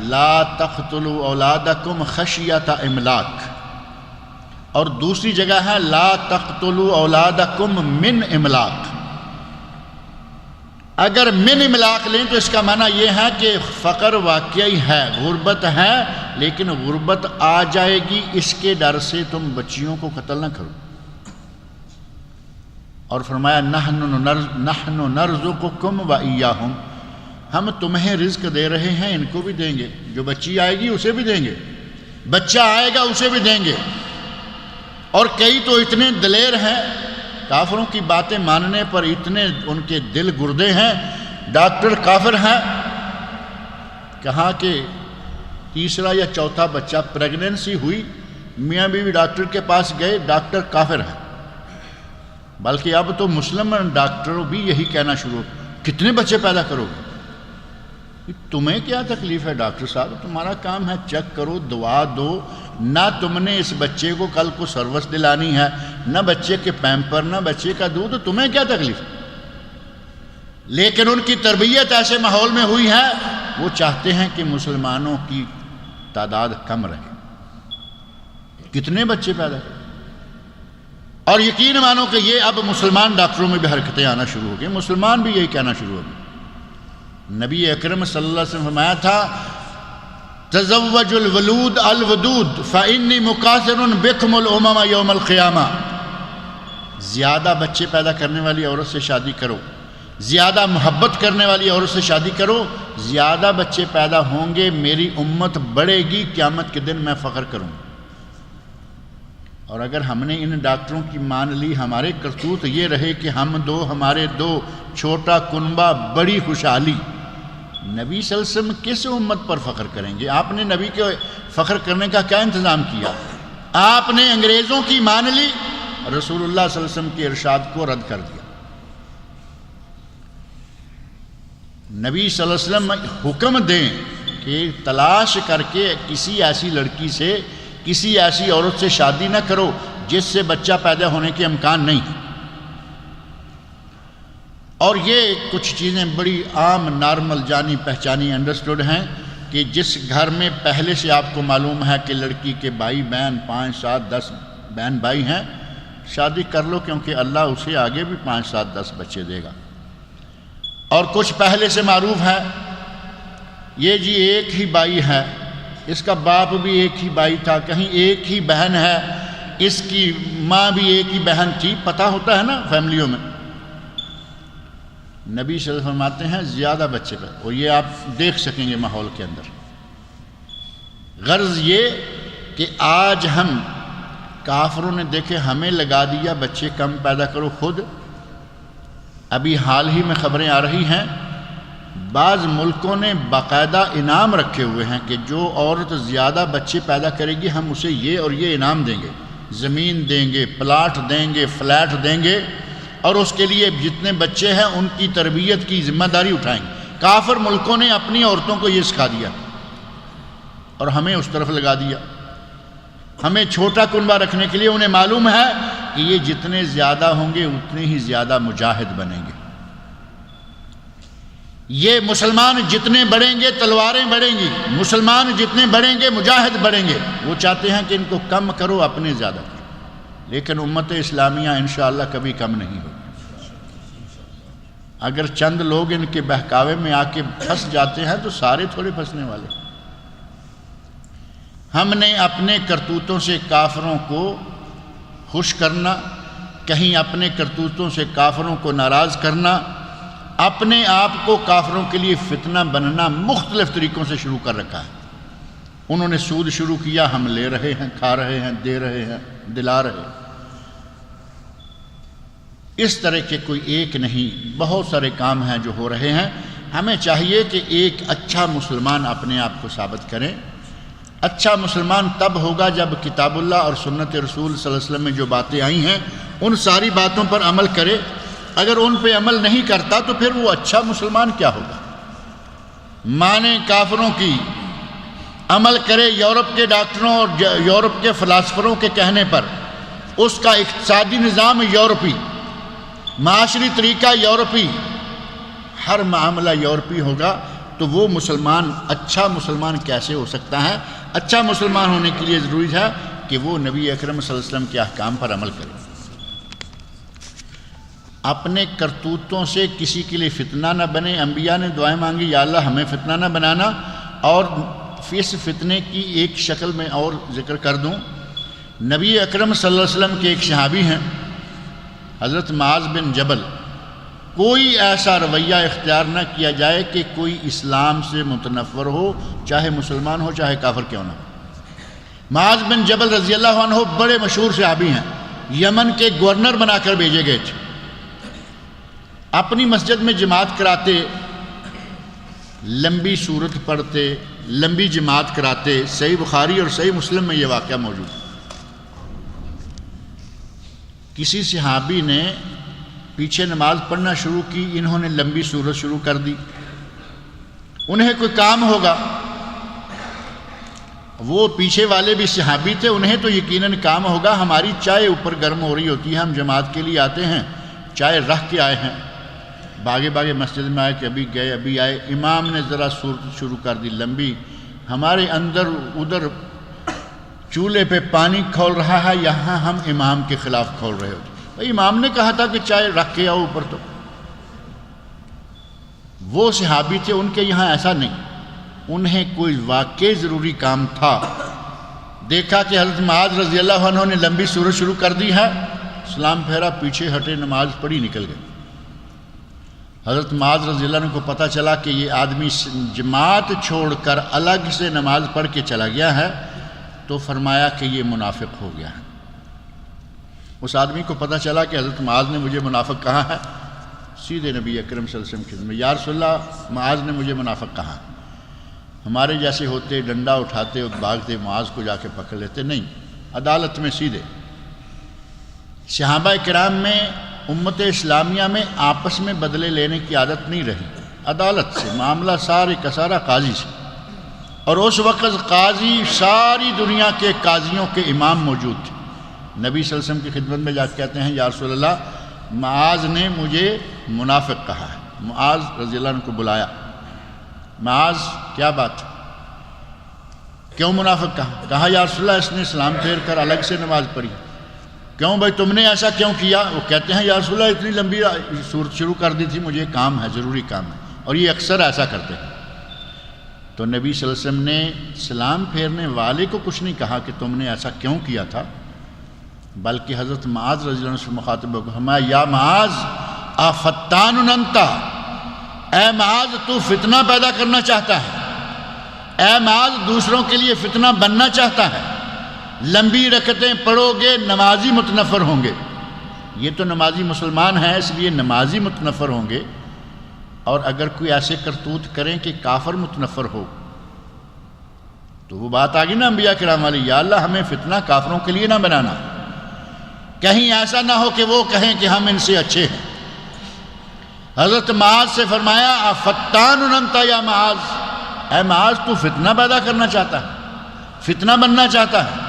لا تقتلوا اولادکم خشیۃ املاق، اور دوسری جگہ ہے لا تقتلوا اولادکم من املاق۔ اگر من املاق لیں تو اس کا معنی یہ ہے کہ فقر واقعی ہے، غربت ہے، لیکن غربت آ جائے گی اس کے ڈر سے تم بچیوں کو قتل نہ کرو۔ اور فرمایا نحن نرزقکم وإیاہم، ہم تمہیں رزق دے رہے ہیں، ان کو بھی دیں گے، جو بچی آئے گی اسے بھی دیں گے، بچہ آئے گا اسے بھی دیں گے۔ اور کئی تو اتنے دلیر ہیں، کافروں کی باتیں ماننے پر اتنے ان کے دل گردے ہیں۔ ڈاکٹر کافر ہیں، کہا کہ 3 یا 4 بچہ پریگننسی ہوئی، میاں بیوی ڈاکٹر کے پاس گئے، ڈاکٹر کافر ہے۔ بلکہ اب تو مسلم ڈاکٹروں بھی یہی کہنا شروع، کتنے بچے پیدا کرو گے؟ تمہیں کیا تکلیف ہے ڈاکٹر صاحب، تمہارا کام ہے چیک کرو، دعا دو، نہ تم نے اس بچے کو کل کو سروس دلانی ہے، نہ بچے کے پیمپر، نہ بچے کا دودھ، تمہیں کیا تکلیف؟ لیکن ان کی تربیت ایسے ماحول میں ہوئی ہے، وہ چاہتے ہیں کہ مسلمانوں کی تعداد کم رہے، کتنے بچے پیدا کریں۔ اور یقین مانو کہ یہ اب مسلمان ڈاکٹروں میں بھی حرکتیں آنا شروع ہو گئی، مسلمان بھی یہی کہنا شروع ہو گئے۔ نبی اکرم صلی اللہ علیہ وسلم فرمایا تھا تزوج الولود الودود فإنی مکاثر بکم الامم یوم القیامہ، زیادہ بچے پیدا کرنے والی عورت سے شادی کرو، زیادہ محبت کرنے والی عورت سے شادی کرو، زیادہ بچے پیدا ہوں گے، میری امت بڑھے گی، قیامت کے دن میں فخر کروں۔ اور اگر ہم نے ان ڈاکٹروں کی مان لی، ہمارے کرتوت یہ رہے کہ ہمارے دو چھوٹا کنبہ، بڑی خوشحالی، نبی صلی اللہ علیہ وسلم کس امت پر فخر کریں گے؟ آپ نے نبی کے فخر کرنے کا کیا انتظام کیا؟ آپ نے انگریزوں کی مان لی، رسول اللہ صلی اللہ علیہ وسلم کے ارشاد کو رد کر دیا۔ نبی صلی اللہ علیہ وسلم حکم دیں کہ تلاش کر کے کسی ایسی لڑکی سے، کسی ایسی عورت سے شادی نہ کرو جس سے بچہ پیدا ہونے کے امکان نہیں۔ اور یہ کچھ چیزیں بڑی عام، نارمل، جانی پہچانی، انڈرسٹوڈ ہیں کہ جس گھر میں پہلے سے آپ کو معلوم ہے کہ لڑکی کے بھائی بہن 5، 7، 10 بہن بھائی ہیں، شادی کر لو، کیونکہ اللہ اسے آگے بھی 5، 7، 10 بچے دے گا۔ اور کچھ پہلے سے معروف ہے یہ جی ایک ہی بھائی ہے، اس کا باپ بھی ایک ہی بھائی تھا، کہیں ایک ہی بہن ہے، اس کی ماں بھی ایک ہی بہن تھی، پتہ ہوتا ہے نا فیملیوں میں۔ نبی صلی اللہ علیہ وسلم فرماتے ہیں زیادہ بچے پہ، اور یہ آپ دیکھ سکیں گے ماحول کے اندر۔ غرض یہ کہ آج ہم کافروں نے دیکھے ہمیں لگا دیا بچے کم پیدا کرو، خود ابھی حال ہی میں خبریں آ رہی ہیں بعض ملکوں نے باقاعدہ انعام رکھے ہوئے ہیں کہ جو عورت زیادہ بچے پیدا کرے گی ہم اسے یہ اور یہ انعام دیں گے، زمین دیں گے، پلاٹ دیں گے، فلیٹ دیں گے، اور اس کے لیے جتنے بچے ہیں ان کی تربیت کی ذمہ داری اٹھائیں گے۔ کافر ملکوں نے اپنی عورتوں کو یہ سکھا دیا اور ہمیں اس طرف لگا دیا۔ ہمیں چھوٹا کنبہ رکھنے کے لیے انہیں معلوم ہے کہ یہ جتنے زیادہ ہوں گے اتنے ہی زیادہ مجاہد بنیں گے، یہ مسلمان جتنے بڑھیں گے تلواریں بڑھیں گی، مسلمان جتنے بڑھیں گے مجاہد بڑھیں گے۔ وہ چاہتے ہیں کہ ان کو کم کرو، اپنے زیادہ کرو، لیکن امت اسلامیہ انشاءاللہ کبھی کم نہیں ہوگی۔ اگر چند لوگ ان کے بہکاوے میں آ کے پھنس جاتے ہیں تو سارے تھوڑے پھنسنے والے۔ ہم نے اپنے کرتوتوں سے کافروں کو خوش کرنا، کہیں اپنے کرتوتوں سے کافروں کو ناراض کرنا، اپنے آپ کو کافروں کے لیے فتنہ بننا مختلف طریقوں سے شروع کر رکھا ہے۔ انہوں نے سود شروع کیا، ہم لے رہے ہیں، کھا رہے ہیں، دے رہے ہیں، دلا رہے ہیں۔ اس طرح کے کوئی ایک نہیں، بہت سارے کام ہیں جو ہو رہے ہیں۔ ہمیں چاہیے کہ ایک اچھا مسلمان اپنے آپ کو ثابت کریں۔ اچھا مسلمان تب ہوگا جب کتاب اللہ اور سنت رسول صلی اللہ علیہ وسلم میں جو باتیں آئی ہیں ان ساری باتوں پر عمل کرے۔ اگر ان پہ عمل نہیں کرتا تو پھر وہ اچھا مسلمان کیا ہوگا؟ مانے کافروں کی، عمل کرے یورپ کے ڈاکٹروں اور یورپ کے فلاسفروں کے کہنے پر، اس کا اقتصادی نظام یورپی، معاشری طریقہ یورپی، ہر معاملہ یورپی ہوگا، تو وہ مسلمان اچھا مسلمان کیسے ہو سکتا ہے؟ اچھا مسلمان ہونے کے لیے ضروری ہے کہ وہ نبی اکرم صلی اللہ علیہ وسلم کے احکام پر عمل کرے، اپنے کرتوتوں سے کسی کے لیے فتنہ نہ بنے۔ انبیاء نے دعائیں مانگی، یا اللہ ہمیں فتنہ نہ بنانا۔ اور اس فتنے کی ایک شکل میں اور ذکر کر دوں، نبی اکرم صلی اللہ علیہ وسلم کے ایک صحابی ہیں حضرت معاذ بن جبل، کوئی ایسا رویہ اختیار نہ کیا جائے کہ کوئی اسلام سے متنفر ہو، چاہے مسلمان ہو چاہے کافر کیوں نہ ہو۔ معاذ بن جبل رضی اللہ عنہ بڑے مشہور صحابی ہیں، یمن کے گورنر بنا کر بھیجے گئے تھے، اپنی مسجد میں جماعت کراتے، لمبی سورت پڑھتے، لمبی جماعت کراتے۔ صحیح بخاری اور صحیح مسلم میں یہ واقعہ موجود ہے۔ کسی صحابی نے پیچھے نماز پڑھنا شروع کی، انہوں نے لمبی سورت شروع کر دی، انہیں کوئی کام ہوگا، وہ پیچھے والے بھی صحابی تھے، انہیں تو یقیناً کام ہوگا، ہماری چائے اوپر گرم ہو رہی ہوتی ہے، ہم جماعت کے لیے آتے ہیں، چائے رکھ کے آئے ہیں، بھاگے بھاگے مسجد میں آئے کہ ابھی گئے ابھی آئے، امام نے ذرا سورت شروع کر دی لمبی، ہمارے اندر ادھر چولہے پہ پانی کھول رہا ہے، یہاں ہم امام کے خلاف کھول رہے ہوتے۔ بھائی امام نے کہا تھا کہ چائے رکھ کے آؤ اوپر، تو وہ صحابی تھے، ان کے یہاں ایسا نہیں، انہیں کوئی واقعی ضروری کام تھا۔ دیکھا کہ حضرت معاذ رضی اللہ عنہ نے لمبی سورت شروع کر دی ہے، سلام پھیرا، پیچھے ہٹے، نماز پڑھی، نکل گئے۔ حضرت معاذ رضی اللہ عنہ کو پتہ چلا کہ یہ آدمی جماعت چھوڑ کر الگ سے نماز پڑھ کے چلا گیا ہے، تو فرمایا کہ یہ منافق ہو گیا ہے۔ اس آدمی کو پتہ چلا کہ حضرت معاذ نے مجھے منافق کہا ہے، سیدھے نبی اکرم صلی اللہ علیہ وسلم کی خدمت میں، یا رسول اللہ معاذ نے مجھے منافق کہا۔ ہمارے جیسے ہوتے ڈنڈا اٹھاتے اور بھاگتے معاذ کو جا کے پکڑ لیتے، نہیں، عدالت میں سیدھے۔ صحابہ کرام میں، امت اسلامیہ میں آپس میں بدلے لینے کی عادت نہیں رہی، عدالت سے معاملہ سارے کا سارا قاضی سے، اور اس وقت قاضی ساری دنیا کے قاضیوں کے امام موجود تھے۔ نبی صلی اللہ علیہ وسلم کی خدمت میں جا کے کہتے ہیں، یا رسول اللہ معاذ نے مجھے منافق کہا ہے۔ معاذ رضی اللہ عنہ کو بلایا، معاذ کیا بات ہے، کیوں منافق کہا؟ کہا یا رسول اللہ اس نے سلام پھیر کر الگ سے نماز پڑھی۔ کیوں بھائی تم نے ایسا کیوں کیا؟ وہ کہتے ہیں یا رسول اللہ اتنی لمبی سورت شروع کر دی تھی، مجھے کام ہے، ضروری کام ہے، اور یہ اکثر ایسا کرتے ہیں۔ تو نبی صلی اللہ علیہ وسلم نے سلام پھیرنے والے کو کچھ نہیں کہا کہ تم نے ایسا کیوں کیا تھا، بلکہ حضرت معاذ رضی اللہ عنہ سے مخاطب ہو فرمایا یا معاذ آفتان انت، اے معاذ تو فتنہ پیدا کرنا چاہتا ہے، اے معاذ دوسروں کے لیے فتنہ بننا چاہتا ہے، لمبی رکعتیں پڑھو گے نمازی متنفر ہوں گے، یہ تو نمازی مسلمان ہیں اس لیے نمازی متنفر ہوں گے، اور اگر کوئی ایسے کرتوت کریں کہ کافر متنفر ہو تو وہ بات آگی نا انبیاء کرام والی، یا اللہ ہمیں فتنہ کافروں کے لیے نہ بنانا، کہیں ایسا نہ ہو کہ وہ کہیں کہ ہم ان سے اچھے ہیں۔ حضرت معاذ سے فرمایا آفتان انت یا معاذ، اے معاذ تو فتنہ پیدا کرنا چاہتا ہے، فتنہ بننا چاہتا ہے۔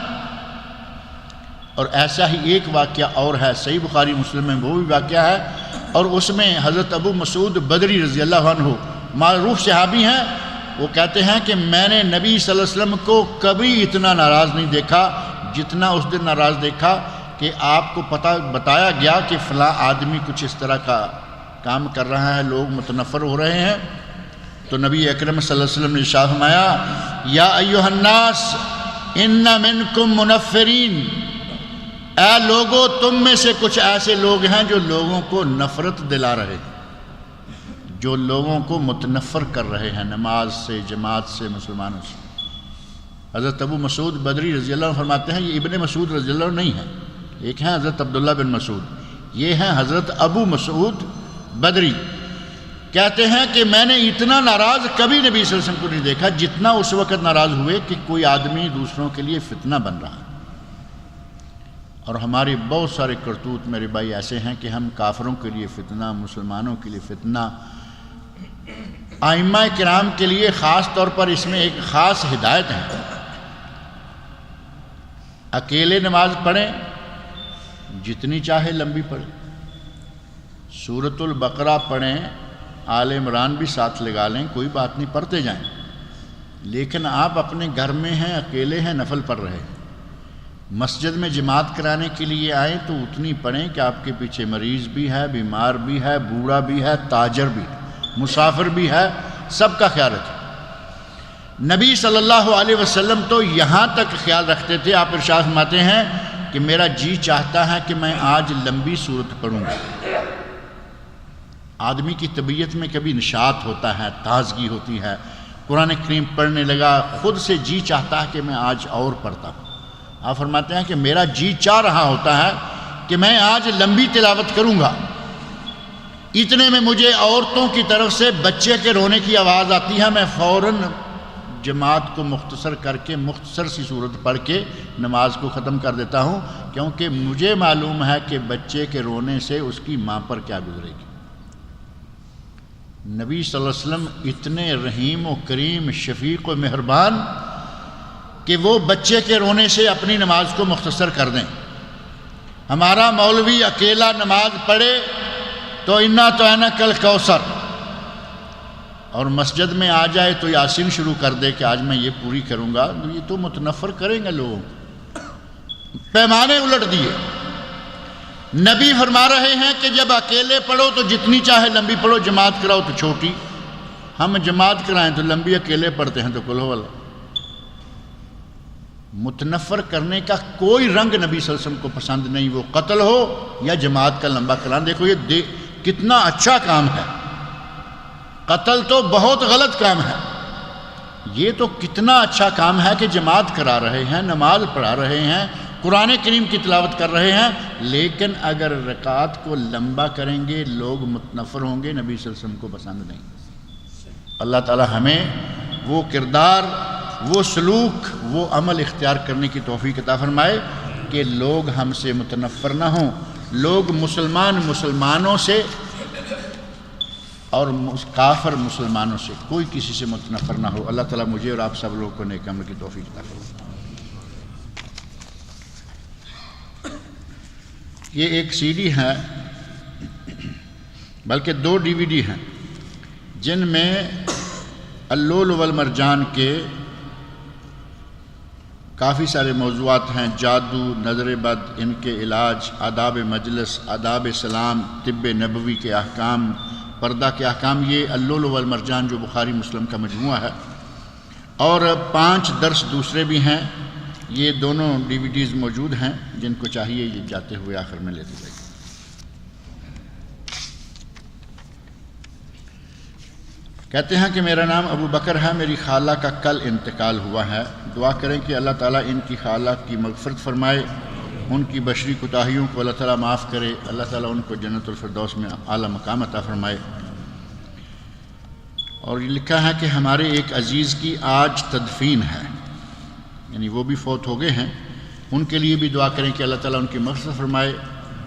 اور ایسا ہی ایک واقعہ اور ہے صحیح بخاری مسلم میں، وہ بھی واقعہ ہے، اور اس میں حضرت ابو مسعود بدری رضی اللہ عنہ معروف صحابی ہیں، وہ کہتے ہیں کہ میں نے نبی صلی اللہ علیہ وسلم کو کبھی اتنا ناراض نہیں دیکھا جتنا اس دن ناراض دیکھا کہ آپ کو بتایا گیا کہ فلاں آدمی کچھ اس طرح کا کام کر رہا ہے، لوگ متنفر ہو رہے ہیں، تو نبی اکرم صلی اللہ علیہ وسلم نے ارشاد فرمایا یا ایھا الناس ان منکم منفرین، اے لوگو تم میں سے کچھ ایسے لوگ ہیں جو لوگوں کو نفرت دلا رہے ہیں، جو لوگوں کو متنفر کر رہے ہیں نماز سے، جماعت سے، مسلمانوں سے۔ حضرت ابو مسعود بدری رضی اللہ عنہ فرماتے ہیں یہ ابن مسعود رضی اللہ عنہ نہیں ہے، ایک ہیں حضرت عبداللہ بن مسعود، یہ ہیں حضرت ابو مسعود بدری، کہتے ہیں کہ میں نے اتنا ناراض کبھی نبی صلی اللہ علیہ وسلم کو نہیں دیکھا جتنا اس وقت ناراض ہوئے کہ کوئی آدمی دوسروں کے لیے فتنہ بن رہا ہے۔ اور ہمارے بہت سارے کرتوت میرے بھائی ایسے ہیں کہ ہم کافروں کے لیے فتنہ، مسلمانوں کے لیے فتنہ، ائمہ کرام کے لیے خاص طور پر اس میں ایک خاص ہدایت ہے، اکیلے نماز پڑھیں جتنی چاہے لمبی پڑھیں، سورۃ البقرہ پڑھیں، آل عمران بھی ساتھ لگا لیں، کوئی بات نہیں، پڑھتے جائیں، لیکن آپ اپنے گھر میں ہیں، اکیلے ہیں، نفل پڑھ رہے ہیں، مسجد میں جماعت کرانے کے لیے آئیں تو اتنی پڑھیں کہ آپ کے پیچھے مریض بھی ہے، بیمار بھی ہے، بوڑھا بھی ہے، تاجر بھی ہے، مسافر بھی ہے، سب کا خیال رکھیں۔ نبی صلی اللہ علیہ وسلم تو یہاں تک خیال رکھتے تھے، آپ ارشاد فرماتے ہیں کہ میرا جی چاہتا ہے کہ میں آج لمبی سورت پڑھوں گا۔ آدمی کی طبیعت میں کبھی نشاط ہوتا ہے، تازگی ہوتی ہے، قرآن کریم پڑھنے لگا، خود سے جی چاہتا ہے کہ میں آج اور پڑھتا ہوں۔ آپ فرماتے ہیں کہ میرا جی چاہ رہا ہوتا ہے کہ میں آج لمبی تلاوت کروں گا، اتنے میں مجھے عورتوں کی طرف سے بچے کے رونے کی آواز آتی ہے، میں فوراً جماعت کو مختصر کر کے مختصر سی صورت پڑھ کے نماز کو ختم کر دیتا ہوں، کیونکہ مجھے معلوم ہے کہ بچے کے رونے سے اس کی ماں پر کیا گزرے گی۔ نبی صلی اللہ علیہ وسلم اتنے رحیم و کریم، شفیق و مہربان کہ وہ بچے کے رونے سے اپنی نماز کو مختصر کر دیں۔ ہمارا مولوی اکیلا نماز پڑھے تو انا طعیناک الکوثر، اور مسجد میں آ جائے تو یاسین شروع کر دے کہ آج میں یہ پوری کروں گا، یہ تو متنفر کریں گے لوگوں کو، پیمانے الٹ دیے۔ نبی فرما رہے ہیں کہ جب اکیلے پڑھو تو جتنی چاہے لمبی پڑھو، جماعت کراؤ تو چھوٹی، ہم جماعت کرائیں تو لمبی، اکیلے پڑھتے ہیں تو کل ہو والا۔ متنفر کرنے کا کوئی رنگ نبی صلی اللہ علیہ وسلم کو پسند نہیں، وہ قتل ہو یا جماعت کا لمبا کرانا۔ دیکھو یہ کتنا اچھا کام ہے، قتل تو بہت غلط کام ہے، یہ تو کتنا اچھا کام ہے کہ جماعت کرا رہے ہیں، نماز پڑھا رہے ہیں، قرآن کریم کی تلاوت کر رہے ہیں، لیکن اگر رکعات کو لمبا کریں گے لوگ متنفر ہوں گے، نبی صلی اللہ علیہ وسلم کو پسند نہیں۔ اللہ تعالی ہمیں وہ کردار، وہ سلوک، وہ عمل اختیار کرنے کی توفیق عطا فرمائے کہ لوگ ہم سے متنفر نہ ہوں، لوگ مسلمانوں سے اور کافر مسلمانوں سے، کوئی کسی سے متنفر نہ ہو۔ اللہ تعالیٰ مجھے اور آپ سب لوگوں کو نیک عمل کی توفیق عطا فرمائے۔ یہ ایک سی ڈی ہے، بلکہ 2 DVD ہیں، جن میں اللؤلؤ والمرجان کے کافی سارے موضوعات ہیں، جادو، نظر بد، ان کے علاج، آداب مجلس، آداب سلام، طب نبوی کے احکام، پردہ کے احکام، یہ اللؤلؤ والمرجان جو بخاری مسلم کا مجموعہ ہے، اور 5 درس دوسرے بھی ہیں، یہ دونوں DVDs موجود ہیں، جن کو چاہیے یہ جاتے ہوئے آخر میں لیتے جائیے۔ کہتے ہیں کہ میرا نام ابو بکر ہے، میری خالہ کا کل انتقال ہوا ہے، دعا کریں کہ اللہ تعالیٰ ان کی خالہ کی مغفرت فرمائے، ان کی بشری کوتاہیوں کو اللہ تعالیٰ معاف کرے، اللہ تعالیٰ ان کو جنت الفردوس میں اعلیٰ مقام عطا فرمائے۔ اور یہ لکھا ہے کہ ہمارے ایک عزیز کی آج تدفین ہے، یعنی وہ بھی فوت ہو گئے ہیں، ان کے لیے بھی دعا کریں کہ اللہ تعالیٰ ان کی مغفرت فرمائے،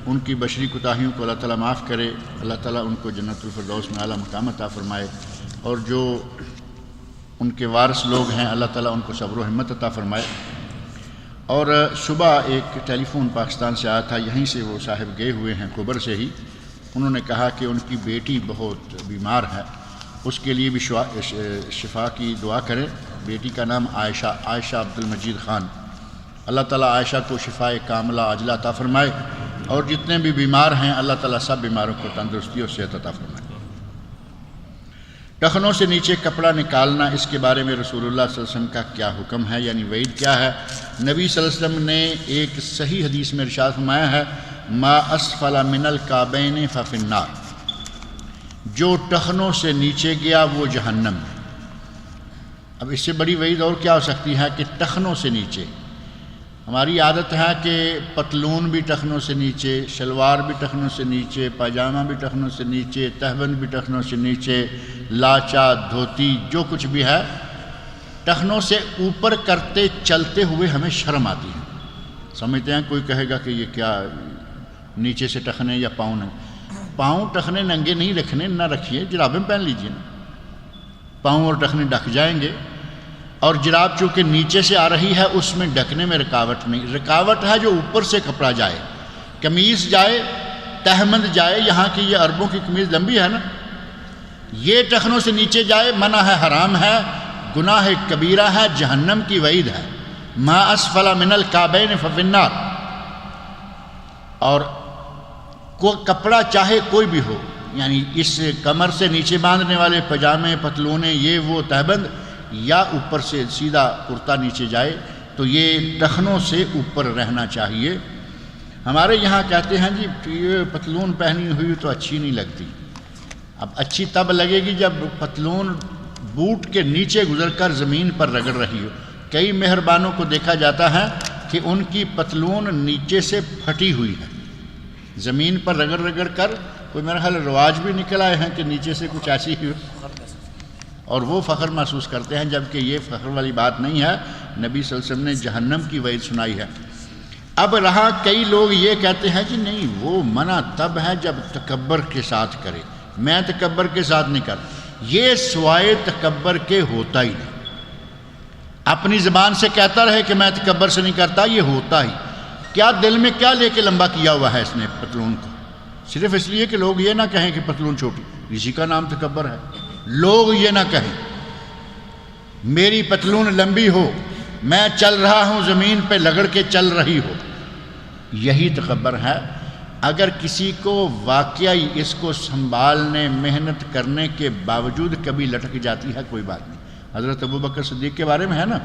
ان کی بشری کوتاہیوں کو اللہ تعالیٰ معاف کرے، اللہ تعالیٰ ان کو جنت الفردوس میں اعلیٰ مقام عطا فرمائے، اور جو ان کے وارث لوگ ہیں اللہ تعالیٰ ان کو صبر و ہمت عطا فرمائے۔ اور صبح ایک ٹیلی فون پاکستان سے آیا تھا، یہیں سے وہ صاحب گئے ہوئے ہیں قبر سے ہی، انہوں نے کہا کہ ان کی بیٹی بہت بیمار ہے، اس کے لیے بھی شفا کی دعا کریں۔ بیٹی کا نام عائشہ عبد المجید خان، اللہ تعالیٰ عائشہ کو شفاء کاملہ عاجلہ عطا فرمائے، اور جتنے بھی بیمار ہیں اللہ تعالیٰ سب بیماروں کو تندرستی اور صحت عطا فرمائے۔ ٹخنوں سے نیچے کپڑا نکالنا، اس کے بارے میں رسول اللہ صلی اللہ علیہ وسلم کا کیا حکم ہے، یعنی وعید کیا ہے؟ نبی صلی اللہ علیہ وسلم نے ایک صحیح حدیث میں ارشاد فرمایا ہے، ما اسفل من الکعبین ففی النار، جو ٹخنوں سے نیچے گیا وہ جہنم میں۔ اب اس سے بڑی وعید اور کیا ہو سکتی ہے کہ ٹخنوں سے نیچے؟ ہماری عادت ہے کہ پتلون بھی ٹخنوں سے نیچے، شلوار بھی ٹخنوں سے نیچے، پاجامہ بھی ٹخنوں سے نیچے، تہبند بھی ٹخنوں سے نیچے، لاچا، دھوتی، جو کچھ بھی ہے ٹخنوں سے اوپر کرتے چلتے ہوئے ہمیں شرم آتی ہے۔ سمجھتے ہیں کوئی کہے گا کہ یہ کیا نیچے سے ٹخنے یا پاؤں ننگے؟ پاؤں ٹخنے ننگے نہیں رکھنے، نہ رکھیے، جرابیں پہن لیجئے نا، پاؤں اور ٹخنے ڈھک جائیں گے۔ اور جراب چونکہ نیچے سے آ رہی ہے اس میں ڈھکنے میں رکاوٹ نہیں، رکاوٹ ہے جو اوپر سے کپڑا جائے، قمیص جائے، تہمند جائے، یہاں کی یہ عربوں کی قمیض لمبی ہے نا، یہ ٹخنوں سے نیچے جائے، منع ہے، حرام ہے، گناہ کبیرہ ہے، جہنم کی وعید ہے، ما اسفل من الکعبین ففی النار۔ اور کپڑا چاہے کوئی بھی ہو، یعنی اس کمر سے نیچے باندھنے والے پجامے، پتلونے، یہ وہ تہبند، یا اوپر سے سیدھا کرتا نیچے جائے، تو یہ ٹخنوں سے اوپر رہنا چاہیے۔ ہمارے یہاں کہتے ہیں جی یہ پتلون پہنی ہوئی تو اچھی نہیں لگتی۔ اب اچھی تب لگے گی جب پتلون بوٹ کے نیچے گزر کر زمین پر رگڑ رہی ہو۔ کئی مہربانوں کو دیکھا جاتا ہے کہ ان کی پتلون نیچے سے پھٹی ہوئی ہے، زمین پر رگڑ رگڑ کر، کوئی میرا خیال رواج بھی نکل آئے ہیں کہ نیچے سے کچھ ایسی ہی، اور وہ فخر محسوس کرتے ہیں، جبکہ یہ فخر والی بات نہیں ہے۔ نبی صلی اللہ علیہ وسلم نے جہنم کی وعید سنائی ہے۔ اب رہا کئی لوگ یہ کہتے ہیں کہ نہیں وہ منع تب ہے جب تکبر کے ساتھ کرے، میں تکبر کے ساتھ نہیں کرتا، یہ سوائے تکبر کے ہوتا ہی نہیں۔ اپنی زبان سے کہتا رہے کہ میں تکبر سے نہیں کرتا، یہ ہوتا ہی کیا؟ دل میں کیا لے کے لمبا کیا ہوا ہے اس نے پتلون کو؟ صرف اس لیے کہ لوگ یہ نہ کہیں کہ پتلون چھوٹی، اسی کا نام تکبر ہے۔ لوگ یہ نہ کہیں میری پتلون لمبی ہو، میں چل رہا ہوں زمین پہ لگڑ کے چل رہی ہو، یہی تکبر ہے۔ اگر کسی کو واقعی اس کو سنبھالنے، محنت کرنے کے باوجود کبھی لٹک جاتی ہے، کوئی بات نہیں۔ حضرت ابو بکر صدیق کے بارے میں ہے نا،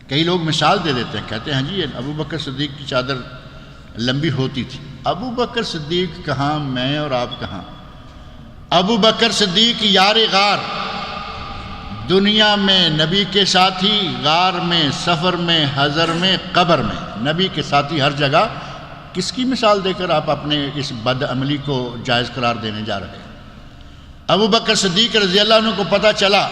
کئی لوگ مثال دے دیتے ہیں، کہتے ہیں جی ابو بکر صدیق کی چادر لمبی ہوتی تھی۔ ابو بکر صدیق کہاں، میں اور آپ کہاں؟ ابو بکر صدیق یار غار، دنیا میں نبی کے ساتھی، غار میں، سفر میں، حضر میں، قبر میں، نبی کے ساتھی ہر جگہ۔ کس کی مثال دے کر آپ اپنے اس بد عملی کو جائز قرار دینے جا رہے ہیں؟ ابو بکر صدیق رضی اللہ عنہ کو پتہ چلا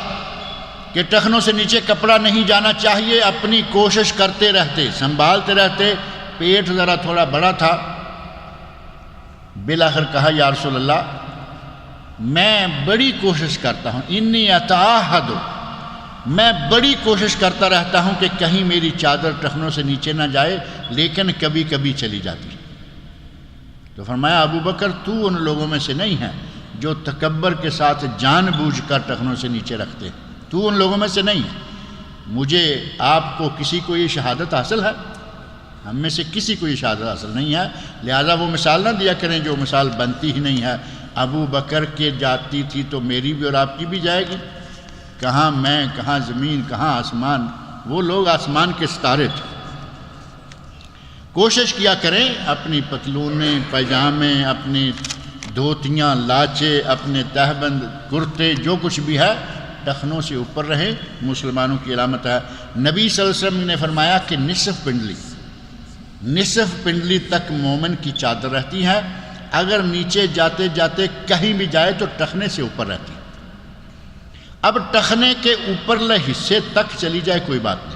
کہ ٹخنوں سے نیچے کپڑا نہیں جانا چاہیے، اپنی کوشش کرتے رہتے، سنبھالتے رہتے، پیٹ ذرا تھوڑا بڑا تھا، بالآخر کہا یا رسول اللہ میں بڑی کوشش کرتا ہوں، انی اتعاہد، میں بڑی کوشش کرتا رہتا ہوں کہ کہیں میری چادر ٹخنوں سے نیچے نہ جائے، لیکن کبھی کبھی چلی جاتی۔ تو فرمایا ابو بکر تو ان لوگوں میں سے نہیں ہے جو تکبر کے ساتھ جان بوجھ کر ٹخنوں سے نیچے رکھتے، تو ان لوگوں میں سے نہیں ہے۔ مجھے آپ کو کسی کو یہ شہادت حاصل ہے؟ ہم میں سے کسی کو یہ شہادت حاصل نہیں ہے، لہذا وہ مثال نہ دیا کریں جو مثال بنتی ہی نہیں ہے۔ ابو بکر کے جاتی تھی تو میری بھی اور آپ کی بھی جائے گی، کہاں میں، کہاں زمین، کہاں آسمان، وہ لوگ آسمان کے ستارے تھے۔ کوشش کیا کریں اپنی پتلونیں، پائجامے، اپنی دھوتیاں، لاچے، اپنے تہبند، کرتے، جو کچھ بھی ہے ٹخنوں سے اوپر رہیں، مسلمانوں کی علامت ہے۔ نبی صلی اللہ علیہ وسلم نے فرمایا کہ نصف پنڈلی تک مومن کی چادر رہتی ہے، اگر نیچے جاتے جاتے کہیں بھی جائے تو ٹخنے سے اوپر رہتی ہے۔ اب ٹخنے کے اوپرلے حصے تک چلی جائے کوئی بات نہیں،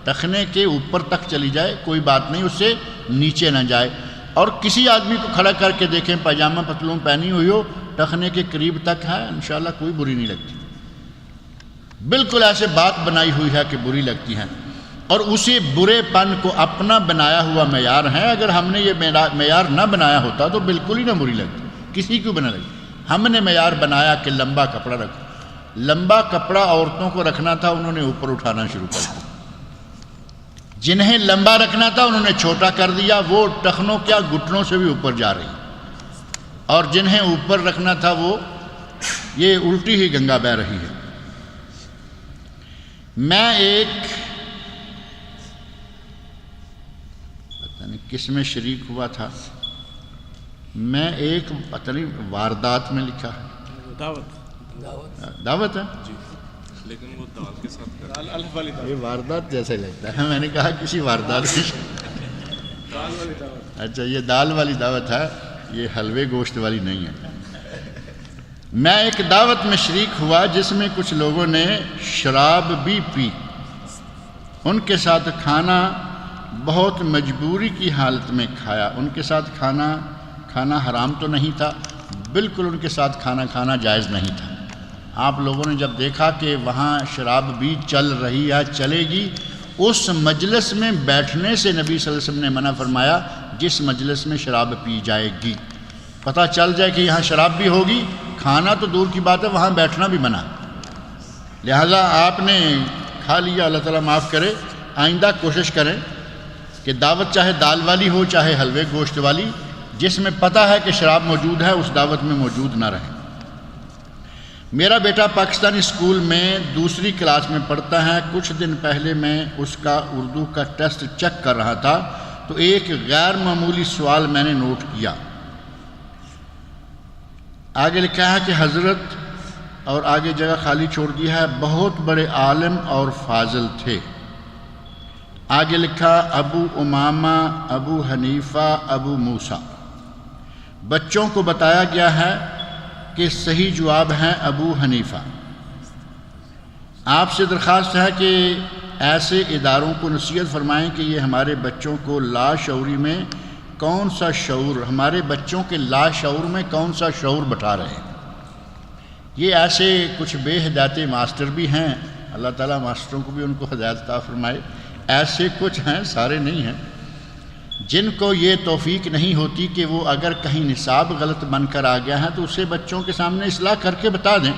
ٹخنے کے اوپر تک چلی جائے کوئی بات نہیں، اس سے نیچے نہ جائے۔ اور کسی آدمی کو کھڑا کر کے دیکھیں پاجامہ پتلون پہنی ہوئی ہو، ٹخنے کے قریب تک ہے، انشاءاللہ کوئی بری نہیں لگتی۔ بالکل ایسے بات بنائی ہوئی ہے کہ بری لگتی ہیں، اور اسی برے پن کو اپنا بنایا ہوا معیار ہے۔ اگر ہم نے یہ معیار نہ بنایا ہوتا تو بالکل ہی نہ بری لگتی، کسی کو بنا لگتی۔ ہم نے معیار بنایا کہ لمبا کپڑا رکھو، لمبا کپڑا عورتوں کو رکھنا تھا، انہوں نے اوپر اٹھانا شروع کر دیا۔ جنہیں لمبا رکھنا تھا انہوں نے چھوٹا کر دیا، وہ ٹخنوں کیا گھٹنوں سے بھی اوپر جا رہی، اور جنہیں اوپر رکھنا تھا وہ یہ الٹی ہی گنگا بہہ رہی ہے۔ میں ایک پتہ نہیں کس میں شریک ہوا تھا، میں ایک پتہ نہیں واردات میں لکھا ہے، دعوت ہے جی، لیکن وہ دال کے ساتھ یہ واردات جیسے لگتا ہے، میں نے کہا کسی واردات کی اچھا یہ دال والی دعوت ہے، یہ حلوے گوشت والی نہیں ہے۔ میں ایک دعوت میں شریک ہوا جس میں کچھ لوگوں نے شراب بھی پی، ان کے ساتھ کھانا بہت مجبوری کی حالت میں کھایا۔ ان کے ساتھ کھانا حرام تو نہیں تھا، بالکل ان کے ساتھ کھانا جائز نہیں تھا۔ آپ لوگوں نے جب دیکھا کہ وہاں شراب بھی چل رہی ہے، چلے گی، اس مجلس میں بیٹھنے سے نبی صلی اللہ علیہ وسلم نے منع فرمایا، جس مجلس میں شراب پی جائے گی، پتہ چل جائے کہ یہاں شراب بھی ہوگی، کھانا تو دور کی بات ہے، وہاں بیٹھنا بھی منع۔ لہذا آپ نے کھا لیا، اللہ تعالیٰ معاف کرے، آئندہ کوشش کریں کہ دعوت چاہے دال والی ہو چاہے حلوے گوشت والی، جس میں پتہ ہے کہ شراب موجود ہے اس دعوت میں موجود نہ رہے۔ میرا بیٹا پاکستانی اسکول میں دوسری کلاس میں پڑھتا ہے۔ کچھ دن پہلے میں اس کا اردو کا ٹیسٹ چیک کر رہا تھا تو ایک غیر معمولی سوال میں نے نوٹ کیا۔ آگے لکھا ہے کہ حضرت، اور آگے جگہ خالی چھوڑ دیا ہے، بہت بڑے عالم اور فاضل تھے۔ آگے لکھا ابو امامہ، ابو حنیفہ، ابو موسیٰ۔ بچوں کو بتایا گیا ہے کہ صحیح جواب ہے ابو حنیفہ۔ آپ سے درخواست ہے کہ ایسے اداروں کو نصیحت فرمائیں کہ یہ ہمارے بچوں کو لاشعوری میں کون سا شعور، ہمارے بچوں کے لاشعور میں کون سا شعور بٹھا رہے ہیں۔ یہ ایسے کچھ بے ہدایت ماسٹر بھی ہیں، اللہ تعالیٰ ماسٹروں کو بھی ان کو ہدایت عطا فرمائے، ایسے کچھ ہیں، سارے نہیں ہیں، جن کو یہ توفیق نہیں ہوتی کہ وہ اگر کہیں نصاب غلط بن کر آ گیا ہے تو اسے بچوں کے سامنے اصلاح کر کے بتا دیں،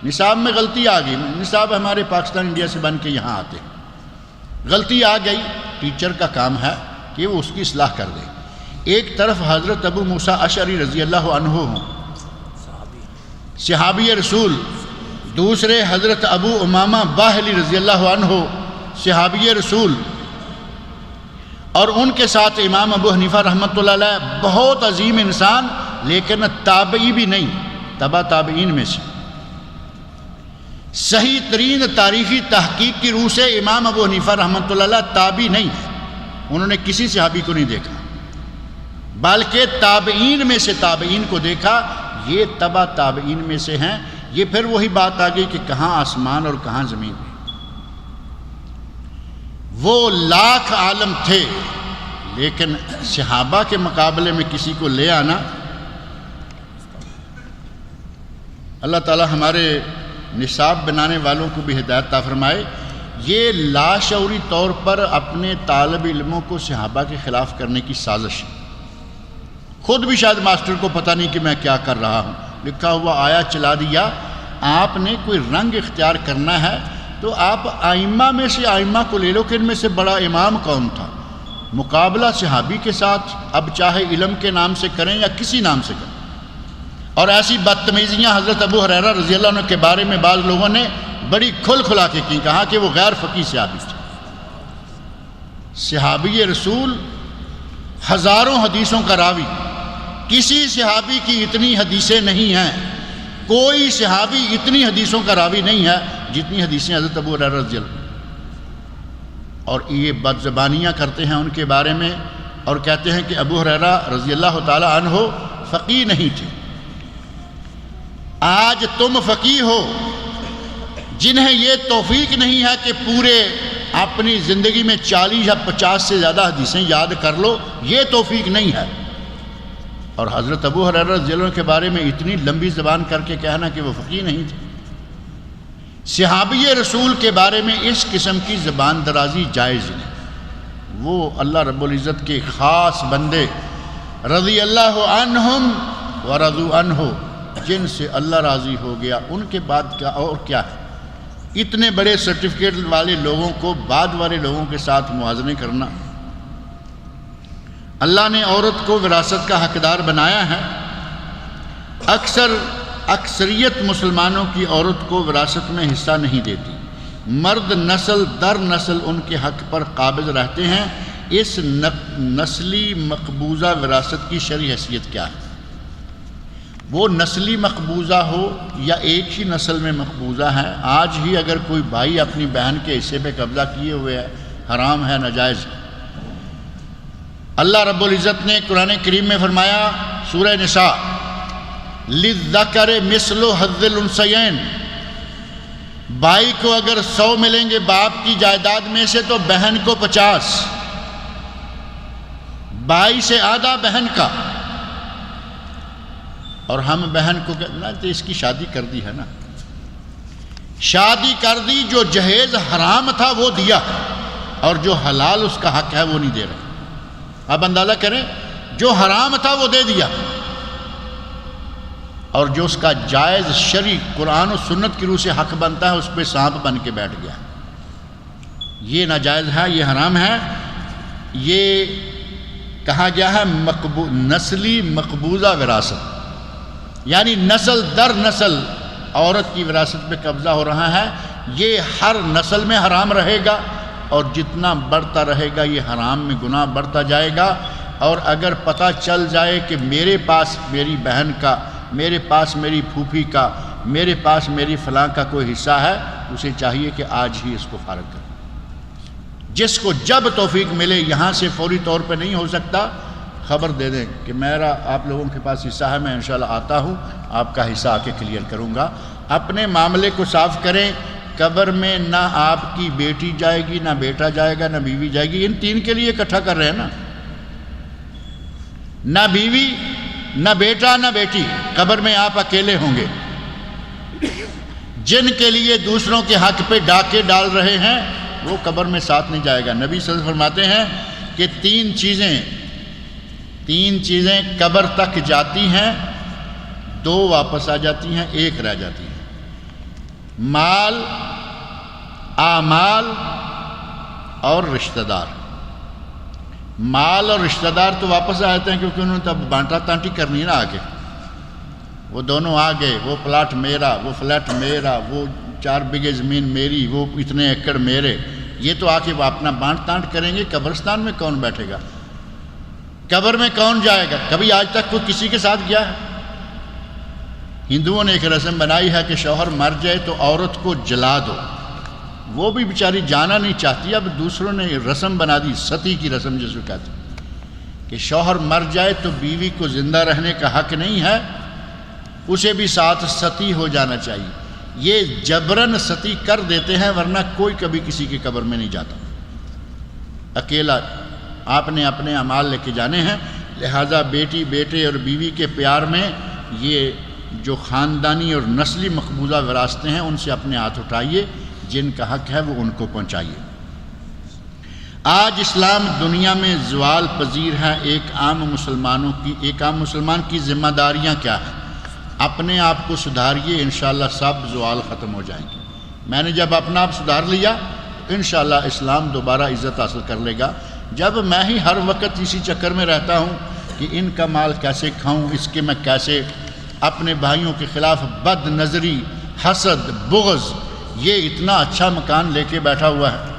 نصاب میں غلطی آ گئی، نصاب ہمارے پاکستان انڈیا سے بن کے یہاں آتے ہیں، غلطی آ گئی، ٹیچر کا کام ہے کہ وہ اس کی اصلاح کر دے۔ ایک طرف حضرت ابو موسیٰ اشعری رضی اللہ عنہ ہوں، صحابی رسول، دوسرے حضرت ابو امامہ باہلی رضی اللہ عنہ، صحابی رسول، اور ان کے ساتھ امام ابو حنیفہ رحمۃ اللہ علیہ، بہت عظیم انسان، لیکن تابعی بھی نہیں، تبع تابعین میں سے۔ صحیح ترین تاریخی تحقیق کی روح سے امام ابو حنیفہ رحمۃ اللہ علیہ تابعی نہیں، انہوں نے کسی صحابی کو نہیں دیکھا، بلکہ تابعین میں سے تابعین کو دیکھا، یہ تبع تابعین میں سے ہیں۔ یہ پھر وہی بات آ گئی کہ کہاں آسمان اور کہاں زمین۔ وہ لاکھ عالم تھے، لیکن صحابہ کے مقابلے میں کسی کو لے آنا، اللہ تعالی ہمارے نصاب بنانے والوں کو بھی ہدایت عطا فرمائے۔ یہ لاشعوری طور پر اپنے طالب علموں کو صحابہ کے خلاف کرنے کی سازش ہے۔ خود بھی شاید ماسٹر کو پتہ نہیں کہ میں کیا کر رہا ہوں، لکھا ہوا آیا چلا دیا۔ آپ نے کوئی رنگ اختیار کرنا ہے تو آپ ائمہ میں سے ائمہ کو لے لو کہ ان میں سے بڑا امام کون تھا، مقابلہ صحابی کے ساتھ، اب چاہے علم کے نام سے کریں یا کسی نام سے کریں۔ اور ایسی بدتمیزیاں حضرت ابو ہریرہ رضی اللہ عنہ کے بارے میں بعض لوگوں نے بڑی کھل کھلا کے کی، کہا کہ وہ غیر فقیہ صحابی تھے۔ صحابی رسول ہزاروں حدیثوں کا راوی، کسی صحابی کی اتنی حدیثیں نہیں ہیں، کوئی صحابی اتنی حدیثوں کا راوی نہیں ہے جتنی حدیثیں حضرت ابو ہریرہ رضی اللہ عنہ۔ اور یہ بد زبانیاں کرتے ہیں ان کے بارے میں اور کہتے ہیں کہ ابو ہریرہ رضی اللہ تعالی عنہ فقیہ نہیں تھے۔ آج تم فقیہ ہو، جنہیں یہ توفیق نہیں ہے کہ پورے اپنی زندگی میں 40 یا 50 سے زیادہ حدیثیں یاد کر لو، یہ توفیق نہیں ہے، اور حضرت ابو ہریرہ رضی اللہ عنہ کے بارے میں اتنی لمبی زبان کر کے کہنا کہ وہ فقیہ نہیں تھے۔ صحابی رسول کے بارے میں اس قسم کی زبان درازی جائز نہیں۔ وہ اللہ رب العزت کے خاص بندے رضی اللہ عنہم ورضوا عنہ، جن سے اللہ راضی ہو گیا، ان کے بعد کیا اور کیا ہے؟ اتنے بڑے سرٹیفکیٹ والے لوگوں کو بعد والے لوگوں کے ساتھ موازنے کرنا۔ اللہ نے عورت کو وراثت کا حقدار بنایا ہے۔ اکثریت مسلمانوں کی عورت کو وراثت میں حصہ نہیں دیتی، مرد نسل در نسل ان کے حق پر قابض رہتے ہیں۔ اس نسلی مقبوضہ وراثت کی شرعی حیثیت کیا ہے؟ وہ نسلی مقبوضہ ہو یا ایک ہی نسل میں مقبوضہ ہے، آج ہی اگر کوئی بھائی اپنی بہن کے حصے پہ قبضہ کیے ہوئے ہے، حرام ہے، ناجائز ہے۔ اللہ رب العزت نے قرآن کریم میں فرمایا سورہ نساء، لِلذَّكَرِ مِثْلُ حَظِّ الْأُنثَيَيْنِ، بھائی کو اگر 100 ملیں گے باپ کی جائیداد میں سے تو بہن کو 50، بھائی سے آدھا بہن کا۔ اور ہم بہن کو نہ تو اس کی شادی کر دی ہے نا، شادی کر دی، جو جہیز حرام تھا وہ دیا، اور جو حلال اس کا حق ہے وہ نہیں دے رہے۔ اب اندازہ کریں، جو حرام تھا وہ دے دیا، اور جو اس کا جائز شرعی قرآن و سنت کی روح سے حق بنتا ہے اس پہ سانپ بن کے بیٹھ گیا۔ یہ ناجائز ہے، یہ حرام ہے۔ یہ کہا گیا ہے نسلی مقبوضہ وراثت، یعنی نسل در نسل عورت کی وراثت پہ قبضہ ہو رہا ہے۔ یہ ہر نسل میں حرام رہے گا، اور جتنا بڑھتا رہے گا یہ حرام میں گناہ بڑھتا جائے گا۔ اور اگر پتہ چل جائے کہ میرے پاس میری بہن کا، میرے پاس میری پھوپھی کا، میرے پاس میری فلاں کا کوئی حصہ ہے، اسے چاہیے کہ آج ہی اس کو فارغ کرے۔ جس کو جب توفیق ملے، یہاں سے فوری طور پہ نہیں ہو سکتا، خبر دے دیں کہ میرا آپ لوگوں کے پاس حصہ ہے، میں انشاءاللہ آتا ہوں، آپ کا حصہ آ کے کلیئر کروں گا۔ اپنے معاملے کو صاف کریں۔ قبر میں نہ آپ کی بیٹی جائے گی، نہ بیٹا جائے گا، نہ بیوی جائے گی۔ ان تین کے لیے اکٹھا کر رہے ہیں نا، نہ بیوی، نہ بیٹا، نہ بیٹی، قبر میں آپ اکیلے ہوں گے۔ جن کے لیے دوسروں کے حق پہ ڈاکے ڈال رہے ہیں وہ قبر میں ساتھ نہیں جائے گا۔ نبی صلی اللہ علیہ وسلم فرماتے ہیں کہ تین چیزیں قبر تک جاتی ہیں، 2 واپس آ جاتی ہیں، 1 رہ جاتی ہے، مال، اعمال اور رشتہ دار۔ مال اور رشتہ دار تو واپس آ جاتے ہیں کیونکہ انہوں نے تب بانٹا تانٹی کرنی ہے نا آگے، وہ دونوں آ گئے، وہ پلاٹ میرا، وہ فلیٹ میرا، وہ 4 بیگھے زمین میری، وہ اتنے ایکڑ میرے، یہ تو آ کے وہ اپنا بانٹ تانٹ کریں گے۔ قبرستان میں کون بیٹھے گا؟ قبر میں کون جائے گا؟ کبھی آج تک کوئی کسی کے ساتھ گیا ہے؟ ہندوؤں نے ایک رسم بنائی ہے کہ شوہر مر جائے تو عورت کو جلا دو، وہ بھی بیچاری جانا نہیں چاہتی۔ اب دوسروں نے رسم بنا دی، ستی کی رسم جس کو کہتے ہیں، کہ شوہر مر جائے تو بیوی کو زندہ رہنے کا حق نہیں ہے، اسے بھی ساتھ ستی ہو جانا چاہیے۔ یہ جبرن ستی کر دیتے ہیں، ورنہ کوئی کبھی کسی کی قبر میں نہیں جاتا، اکیلا آپ نے اپنے اعمال لے کے جانے ہیں۔ لہٰذا بیٹی، بیٹے اور بیوی کے پیار میں یہ جو خاندانی اور نسلی مقبوضہ وراثتیں ہیں ان سے اپنے ہاتھ اٹھائیے، جن کا حق ہے وہ ان کو پہنچائیے۔ آج اسلام دنیا میں زوال پذیر ہے۔ ایک عام مسلمان کی ذمہ داریاں کیا ہیں؟ اپنے آپ کو سدھاریے، انشاءاللہ سب زوال ختم ہو جائیں گے۔ میں نے جب اپنا آپ سدھار لیا تو انشاءاللہ اسلام دوبارہ عزت حاصل کر لے گا۔ جب میں ہی ہر وقت اسی چکر میں رہتا ہوں کہ ان کا مال کیسے کھاؤں، اس کے میں کیسے، اپنے بھائیوں کے خلاف بد نظری، حسد، بغض، یہ اتنا اچھا مکان لے کے بیٹھا ہوا ہے،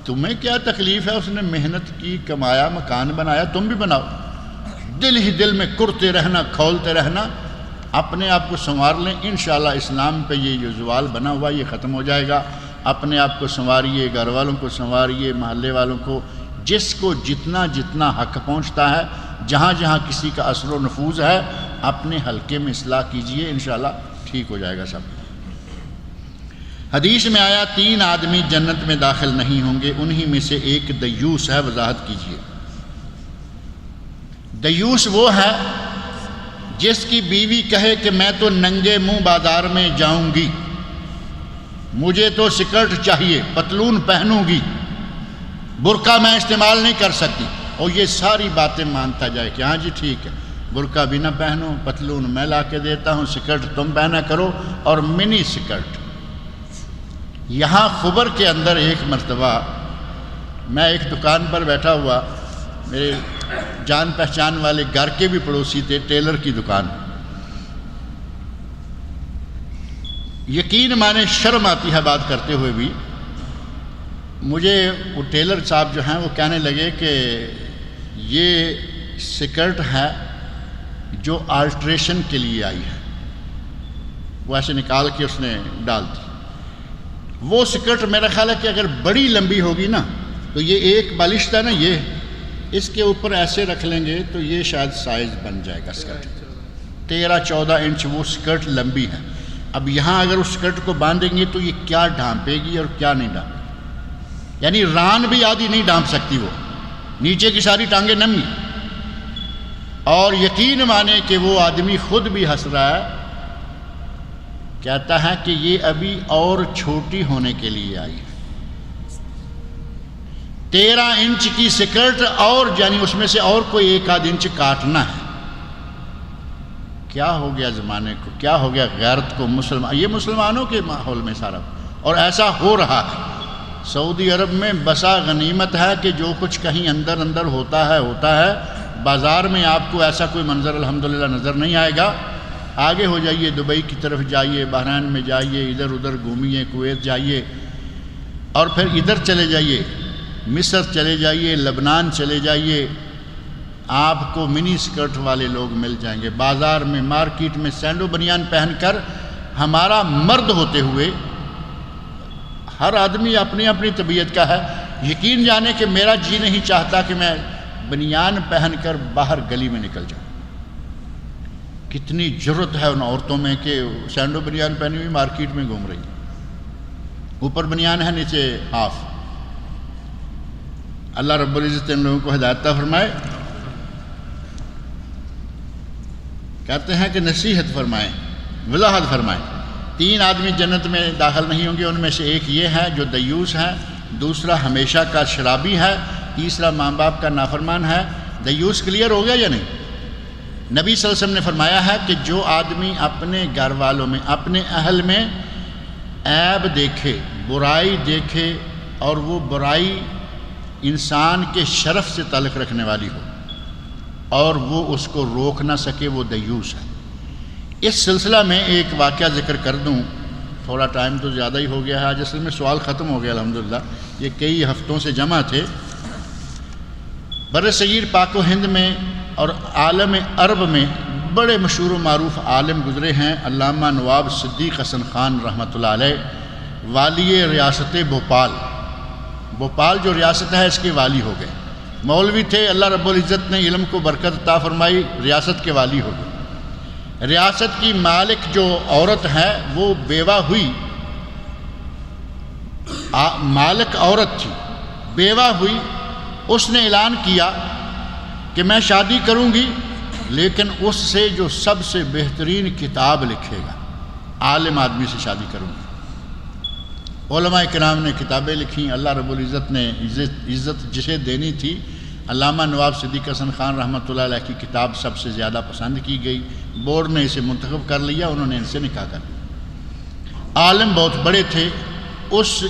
تمہیں کیا تکلیف ہے؟ اس نے محنت کی، کمایا، مکان بنایا، تم بھی بناؤ۔ دل ہی دل میں کرتے رہنا، کھولتے رہنا، اپنے آپ کو سنوار لیں، انشاءاللہ اسلام پہ یہ جو زوال بنا ہوا یہ ختم ہو جائے گا۔ اپنے آپ کو سنواریے، گھر والوں کو سنواریے، محلے والوں کو، جس کو جتنا جتنا حق پہنچتا ہے، جہاں جہاں کسی کا اثر و نفوذ ہے، اپنے حلقے میں اصلاح کیجئے، انشاءاللہ ٹھیک ہو جائے گا سب۔ حدیث میں آیا 3 آدمی جنت میں داخل نہیں ہوں گے، انہی میں سے ایک دیوس ہے، وضاحت کیجئے۔ دیوس وہ ہے جس کی بیوی کہے کہ میں تو ننگے منہ بازار میں جاؤں گی، مجھے تو سکرٹ چاہیے، پتلون پہنوں گی، برقع میں استعمال نہیں کر سکتی، اور یہ ساری باتیں مانتا جائے کہ ہاں جی ٹھیک ہے، برقع بھی نہ پہنو، پتلون میں لا کے دیتا ہوں، سکرٹ تم پہنا کرو، اور منی سکرٹ۔ یہاں خبر کے اندر ایک مرتبہ میں ایک دکان پر بیٹھا ہوا، میرے جان پہچان والے گھر کے بھی پڑوسی تھے، ٹیلر کی دکان۔ یقین مانے شرم آتی ہے بات کرتے ہوئے بھی، مجھے وہ ٹیلر صاحب جو ہیں وہ کہنے لگے کہ یہ سکرٹ ہے جو آلٹریشن کے لیے آئی ہے، وہ ایسے نکال کے اس نے ڈال دی۔ وہ سکرٹ میرا خیال ہے کہ اگر بڑی لمبی ہوگی نا تو یہ ایک بالشتہ نا، یہ اس کے اوپر ایسے رکھ لیں گے تو یہ شاید سائز بن جائے گا سکرٹ۔ 13-14 انچ وہ سکرٹ لمبی ہے۔ اب یہاں اگر اس سکرٹ کو باندھیں گے تو یہ کیا ڈھانپے گی اور کیا نہیں ڈھانپے گی، یعنی ران بھی آدھی نہیں ڈھانپ سکتی، وہ نیچے کی ساری ٹانگیں نمی۔ اور یقین مانے کہ وہ آدمی خود بھی ہنس رہا ہے، کہتا ہے کہ یہ ابھی اور چھوٹی ہونے کے لیے آئی ہے۔ 13 انچ کی سکرٹ، اور یعنی اس میں سے اور کوئی 1-8 انچ کاٹنا ہے۔ کیا ہو گیا زمانے کو، کیا ہو گیا غیرت کو، یہ مسلمانوں کے ماحول میں سارا، اور ایسا ہو رہا ہے۔ سعودی عرب میں بسا غنیمت ہے کہ جو کچھ کہیں اندر اندر ہوتا ہے، بازار میں آپ کو ایسا کوئی منظر الحمدللہ نظر نہیں آئے گا۔ آگے ہو جائیے، دبئی کی طرف جائیے، بحرین میں جائیے، ادھر ادھر گھومیے، کویت جائیے، اور پھر ادھر چلے جائیے، مصر چلے جائیے، لبنان چلے جائیے، آپ کو منی سکرٹ والے لوگ مل جائیں گے بازار میں، مارکیٹ میں، سینڈو بنیان پہن کر۔ ہمارا مرد ہوتے ہوئے ہر آدمی اپنی اپنی طبیعت کا ہے، یقین جانے کہ میرا جی نہیں چاہتا کہ میں بنیان پہن کر باہر گلی میں نکل جاؤں۔ کتنی جرت ہے ان عورتوں میں کہ سینڈو بنیان پہنی ہوئی مارکیٹ میں گھوم رہی، اوپر بنیان ہے، نیچے ہاف۔ اللہ رب العزت ان لوگوں کو ہدایت عطا فرمائے۔ کہتے ہیں کہ نصیحت فرمائیں، وضاحت فرمائیں۔ 3 آدمی جنت میں داخل نہیں ہوں گے، ان میں سے ایک یہ ہے جو دیوس ہے، دوسرا ہمیشہ کا شرابی ہے، تیسرا ماں باپ کا نافرمان ہے۔ دیوس کلیئر ہو گیا یا نہیں؟ نبی صلی اللہ علیہ وسلم نے فرمایا ہے کہ جو آدمی اپنے گھر والوں میں، اپنے اہل میں عیب دیکھے، برائی دیکھے، اور وہ برائی انسان کے شرف سے تعلق رکھنے والی ہو اور وہ اس کو روک نہ سکے، وہ دیوس ہے۔ اس سلسلہ میں ایک واقعہ ذکر کر دوں، تھوڑا ٹائم تو زیادہ ہی ہو گیا ہے، آج اصل میں سوال ختم ہو گیا الحمدللہ، یہ کئی ہفتوں سے جمع تھے۔ بر صغیر پاک و ہند میں اور عالم عرب میں بڑے مشہور و معروف عالم گزرے ہیں، علامہ نواب صدیق حسن خان رحمۃ اللہ علیہ، والی ریاست بھوپال جو ریاست ہے اس کے والی ہو گئے۔ مولوی تھے، اللہ رب العزت نے علم کو برکت عطا فرمائی، ریاست کے والی ہو گئے۔ ریاست کی مالک جو عورت ہے وہ بیوہ ہوئی، مالک عورت تھی، بیوہ ہوئی، اس نے اعلان کیا کہ میں شادی کروں گی لیکن اس سے جو سب سے بہترین کتاب لکھے گا، عالم آدمی سے شادی کروں گی۔ علماء کرام نے کتابیں لکھیں، اللہ رب العزت نے عزت جسے دینی تھی، علامہ نواب صدیق حسن خان رحمۃ اللہ علیہ کی کتاب سب سے زیادہ پسند کی گئی، بورڈ نے اسے منتخب کر لیا، انہوں نے ان سے نکاح کر لیا۔ عالم بہت بڑے تھے، اس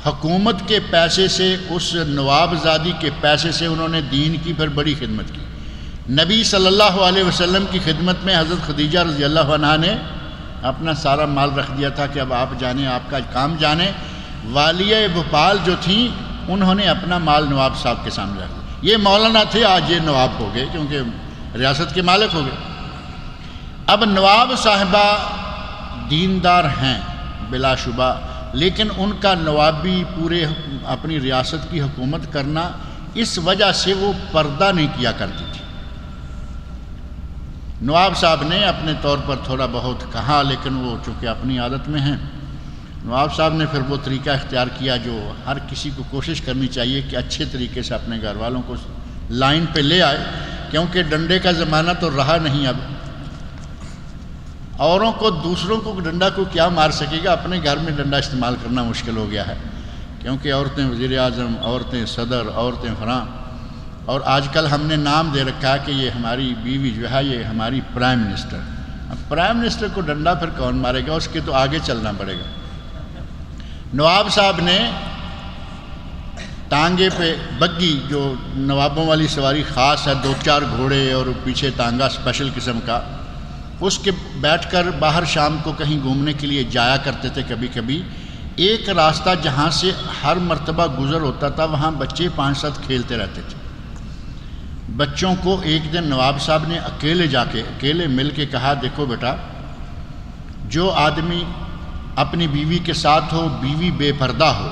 حکومت کے پیسے سے، اس نواب زادی کے پیسے سے انہوں نے دین کی پھر بڑی خدمت کی۔ نبی صلی اللہ علیہ وسلم کی خدمت میں حضرت خدیجہ رضی اللہ عنہا نے اپنا سارا مال رکھ دیا تھا کہ اب آپ جانیں، آپ کا کام جانیں۔ والیہ بھوپال جو تھیں انہوں نے اپنا مال نواب صاحب کے سامنے رکھ دیا۔ یہ مولانا تھے، آج یہ نواب ہو گئے کیونکہ ریاست کے مالک ہو گئے۔ اب نواب صاحبہ دیندار ہیں بلا شبہ، لیکن ان کا نوابی پورے اپنی ریاست کی حکومت کرنا، اس وجہ سے وہ پردہ نہیں کیا کرتی تھی۔ نواب صاحب نے اپنے طور پر تھوڑا بہت کہا، لیکن وہ چونکہ اپنی عادت میں ہیں، نواب صاحب نے پھر وہ طریقہ اختیار کیا جو ہر کسی کو کوشش کرنی چاہیے کہ اچھے طریقے سے اپنے گھر والوں کو لائن پہ لے آئے، کیونکہ ڈنڈے کا زمانہ تو رہا نہیں اب۔ اوروں کو، دوسروں کو ڈنڈا کو کیا مار سکے گا، اپنے گھر میں ڈنڈا استعمال کرنا مشکل ہو گیا ہے، کیونکہ عورتیں وزیر اعظم، عورتیں صدر، عورتیں فلاں، اور آج کل ہم نے نام دے رکھا ہے کہ یہ ہماری بیوی جو ہے یہ ہماری پرائم منسٹر۔ اب پرائم منسٹر کو ڈنڈا پھر کون مارے گا، اس کے تو آگے چلنا پڑے گا۔ نواب صاحب نے ٹانگے پہ بگی، جو نوابوں والی سواری خاص ہے، 2-4 گھوڑے اور پیچھے ٹانگا اسپیشل قسم کا، اس کے بیٹھ کر باہر شام کو کہیں گھومنے کے لیے جایا کرتے تھے۔ کبھی کبھی ایک راستہ جہاں سے ہر مرتبہ گزر ہوتا تھا، وہاں بچے 5-7 کھیلتے رہتے تھے۔ بچوں کو ایک دن نواب صاحب نے اکیلے مل کے کہا، دیکھو بیٹا، جو آدمی اپنی بیوی کے ساتھ ہو، بیوی بے پردہ ہو،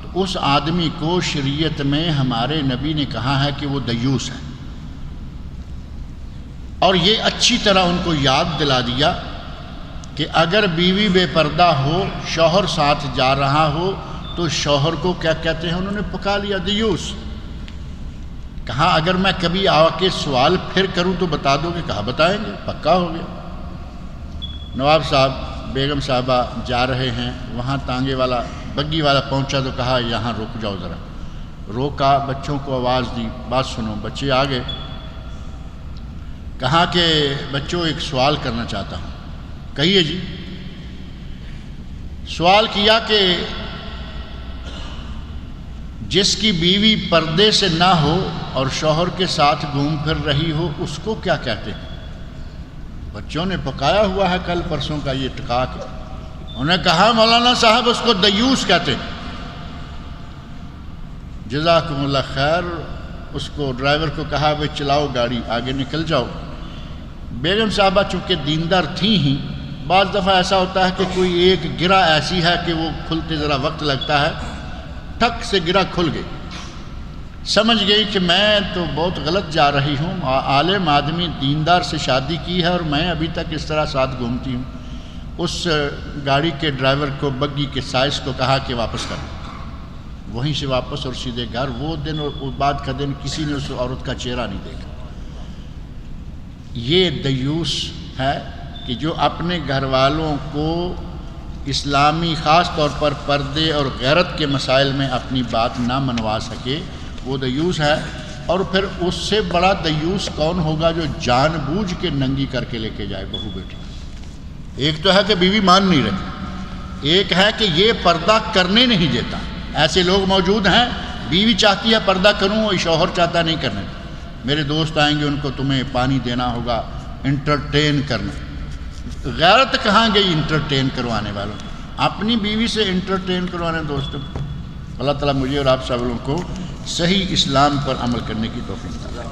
تو اس آدمی کو شریعت میں ہمارے نبی نے کہا ہے کہ وہ دیوس ہے۔ اور یہ اچھی طرح ان کو یاد دلا دیا کہ اگر بیوی بے پردہ ہو، شوہر ساتھ جا رہا ہو، تو شوہر کو کیا کہتے ہیں، انہوں نے پکا لیا دیوس۔ کہا اگر میں کبھی آ کے سوال پھر کروں تو بتا دو گے؟ کہا بتائیں گے، پکا ہو گیا۔ نواب صاحب بیگم صاحبہ جا رہے ہیں، وہاں ٹانگے والا بگی والا پہنچا تو کہا یہاں رک جاؤ ذرا۔ روکا، بچوں کو آواز دی، بات سنو۔ بچے آ گئے، کہا کہ بچوں ایک سوال کرنا چاہتا ہوں۔ کہیے جی۔ سوال کیا کہ جس کی بیوی پردے سے نہ ہو اور شوہر کے ساتھ گھوم پھر رہی ہو، اس کو کیا کہتے ہیں؟ بچوں نے پکایا ہوا ہے کل پرسوں کا یہ ٹکا کے، انہوں نے کہا مولانا صاحب اس کو دیوس کہتے ہیں۔ جزاکم اللہ خیر۔ اس کو ڈرائیور کو کہا بھئی چلاؤ گاڑی، آگے نکل جاؤ۔ بیگم صاحبہ چونکہ دیندار تھیں ہی، بعض دفعہ ایسا ہوتا ہے کہ کوئی ایک گرہ ایسی ہے کہ وہ کھلتے ذرا وقت لگتا ہے، ٹھک سے گرہ کھل گئی، سمجھ گئی کہ میں تو بہت غلط جا رہی ہوں، عالم آدمی دیندار سے شادی کی ہے اور میں ابھی تک اس طرح ساتھ گھومتی ہوں۔ اس گاڑی کے ڈرائیور کو، بگی کے سائز کو کہا کہ واپس کر، وہیں سے واپس اور سیدھے گھر۔ وہ دن اور بعد کا دن کسی نے اس عورت کا چہرہ نہیں دیکھا۔ یہ دیوس ہے کہ جو اپنے گھر والوں کو اسلامی خاص طور پر پردے اور غیرت کے مسائل میں اپنی بات نہ منوا سکے، وہ دیوس ہے۔ اور پھر اس سے بڑا دیوس کون ہوگا جو جان بوجھ کے ننگی کر کے لے کے جائے بہو بیٹی۔ ایک تو ہے کہ بیوی مان نہیں رہتی، ایک ہے کہ یہ پردہ کرنے نہیں دیتا۔ ایسے لوگ موجود ہیں، بیوی چاہتی ہے پردہ کروں اور شوہر چاہتا نہیں کرنے۔ میرے دوست آئیں گے، ان کو تمہیں پانی دینا ہوگا، انٹرٹین کرنا۔ غیرت کہاں گئی انٹرٹین کروانے والوں؟ اپنی بیوی سے انٹرٹین کروانے دوستوں۔ اللہ تعالیٰ مجھے اور آپ سب لوگوں کو صحیح اسلام پر عمل کرنے کی توفیق دے۔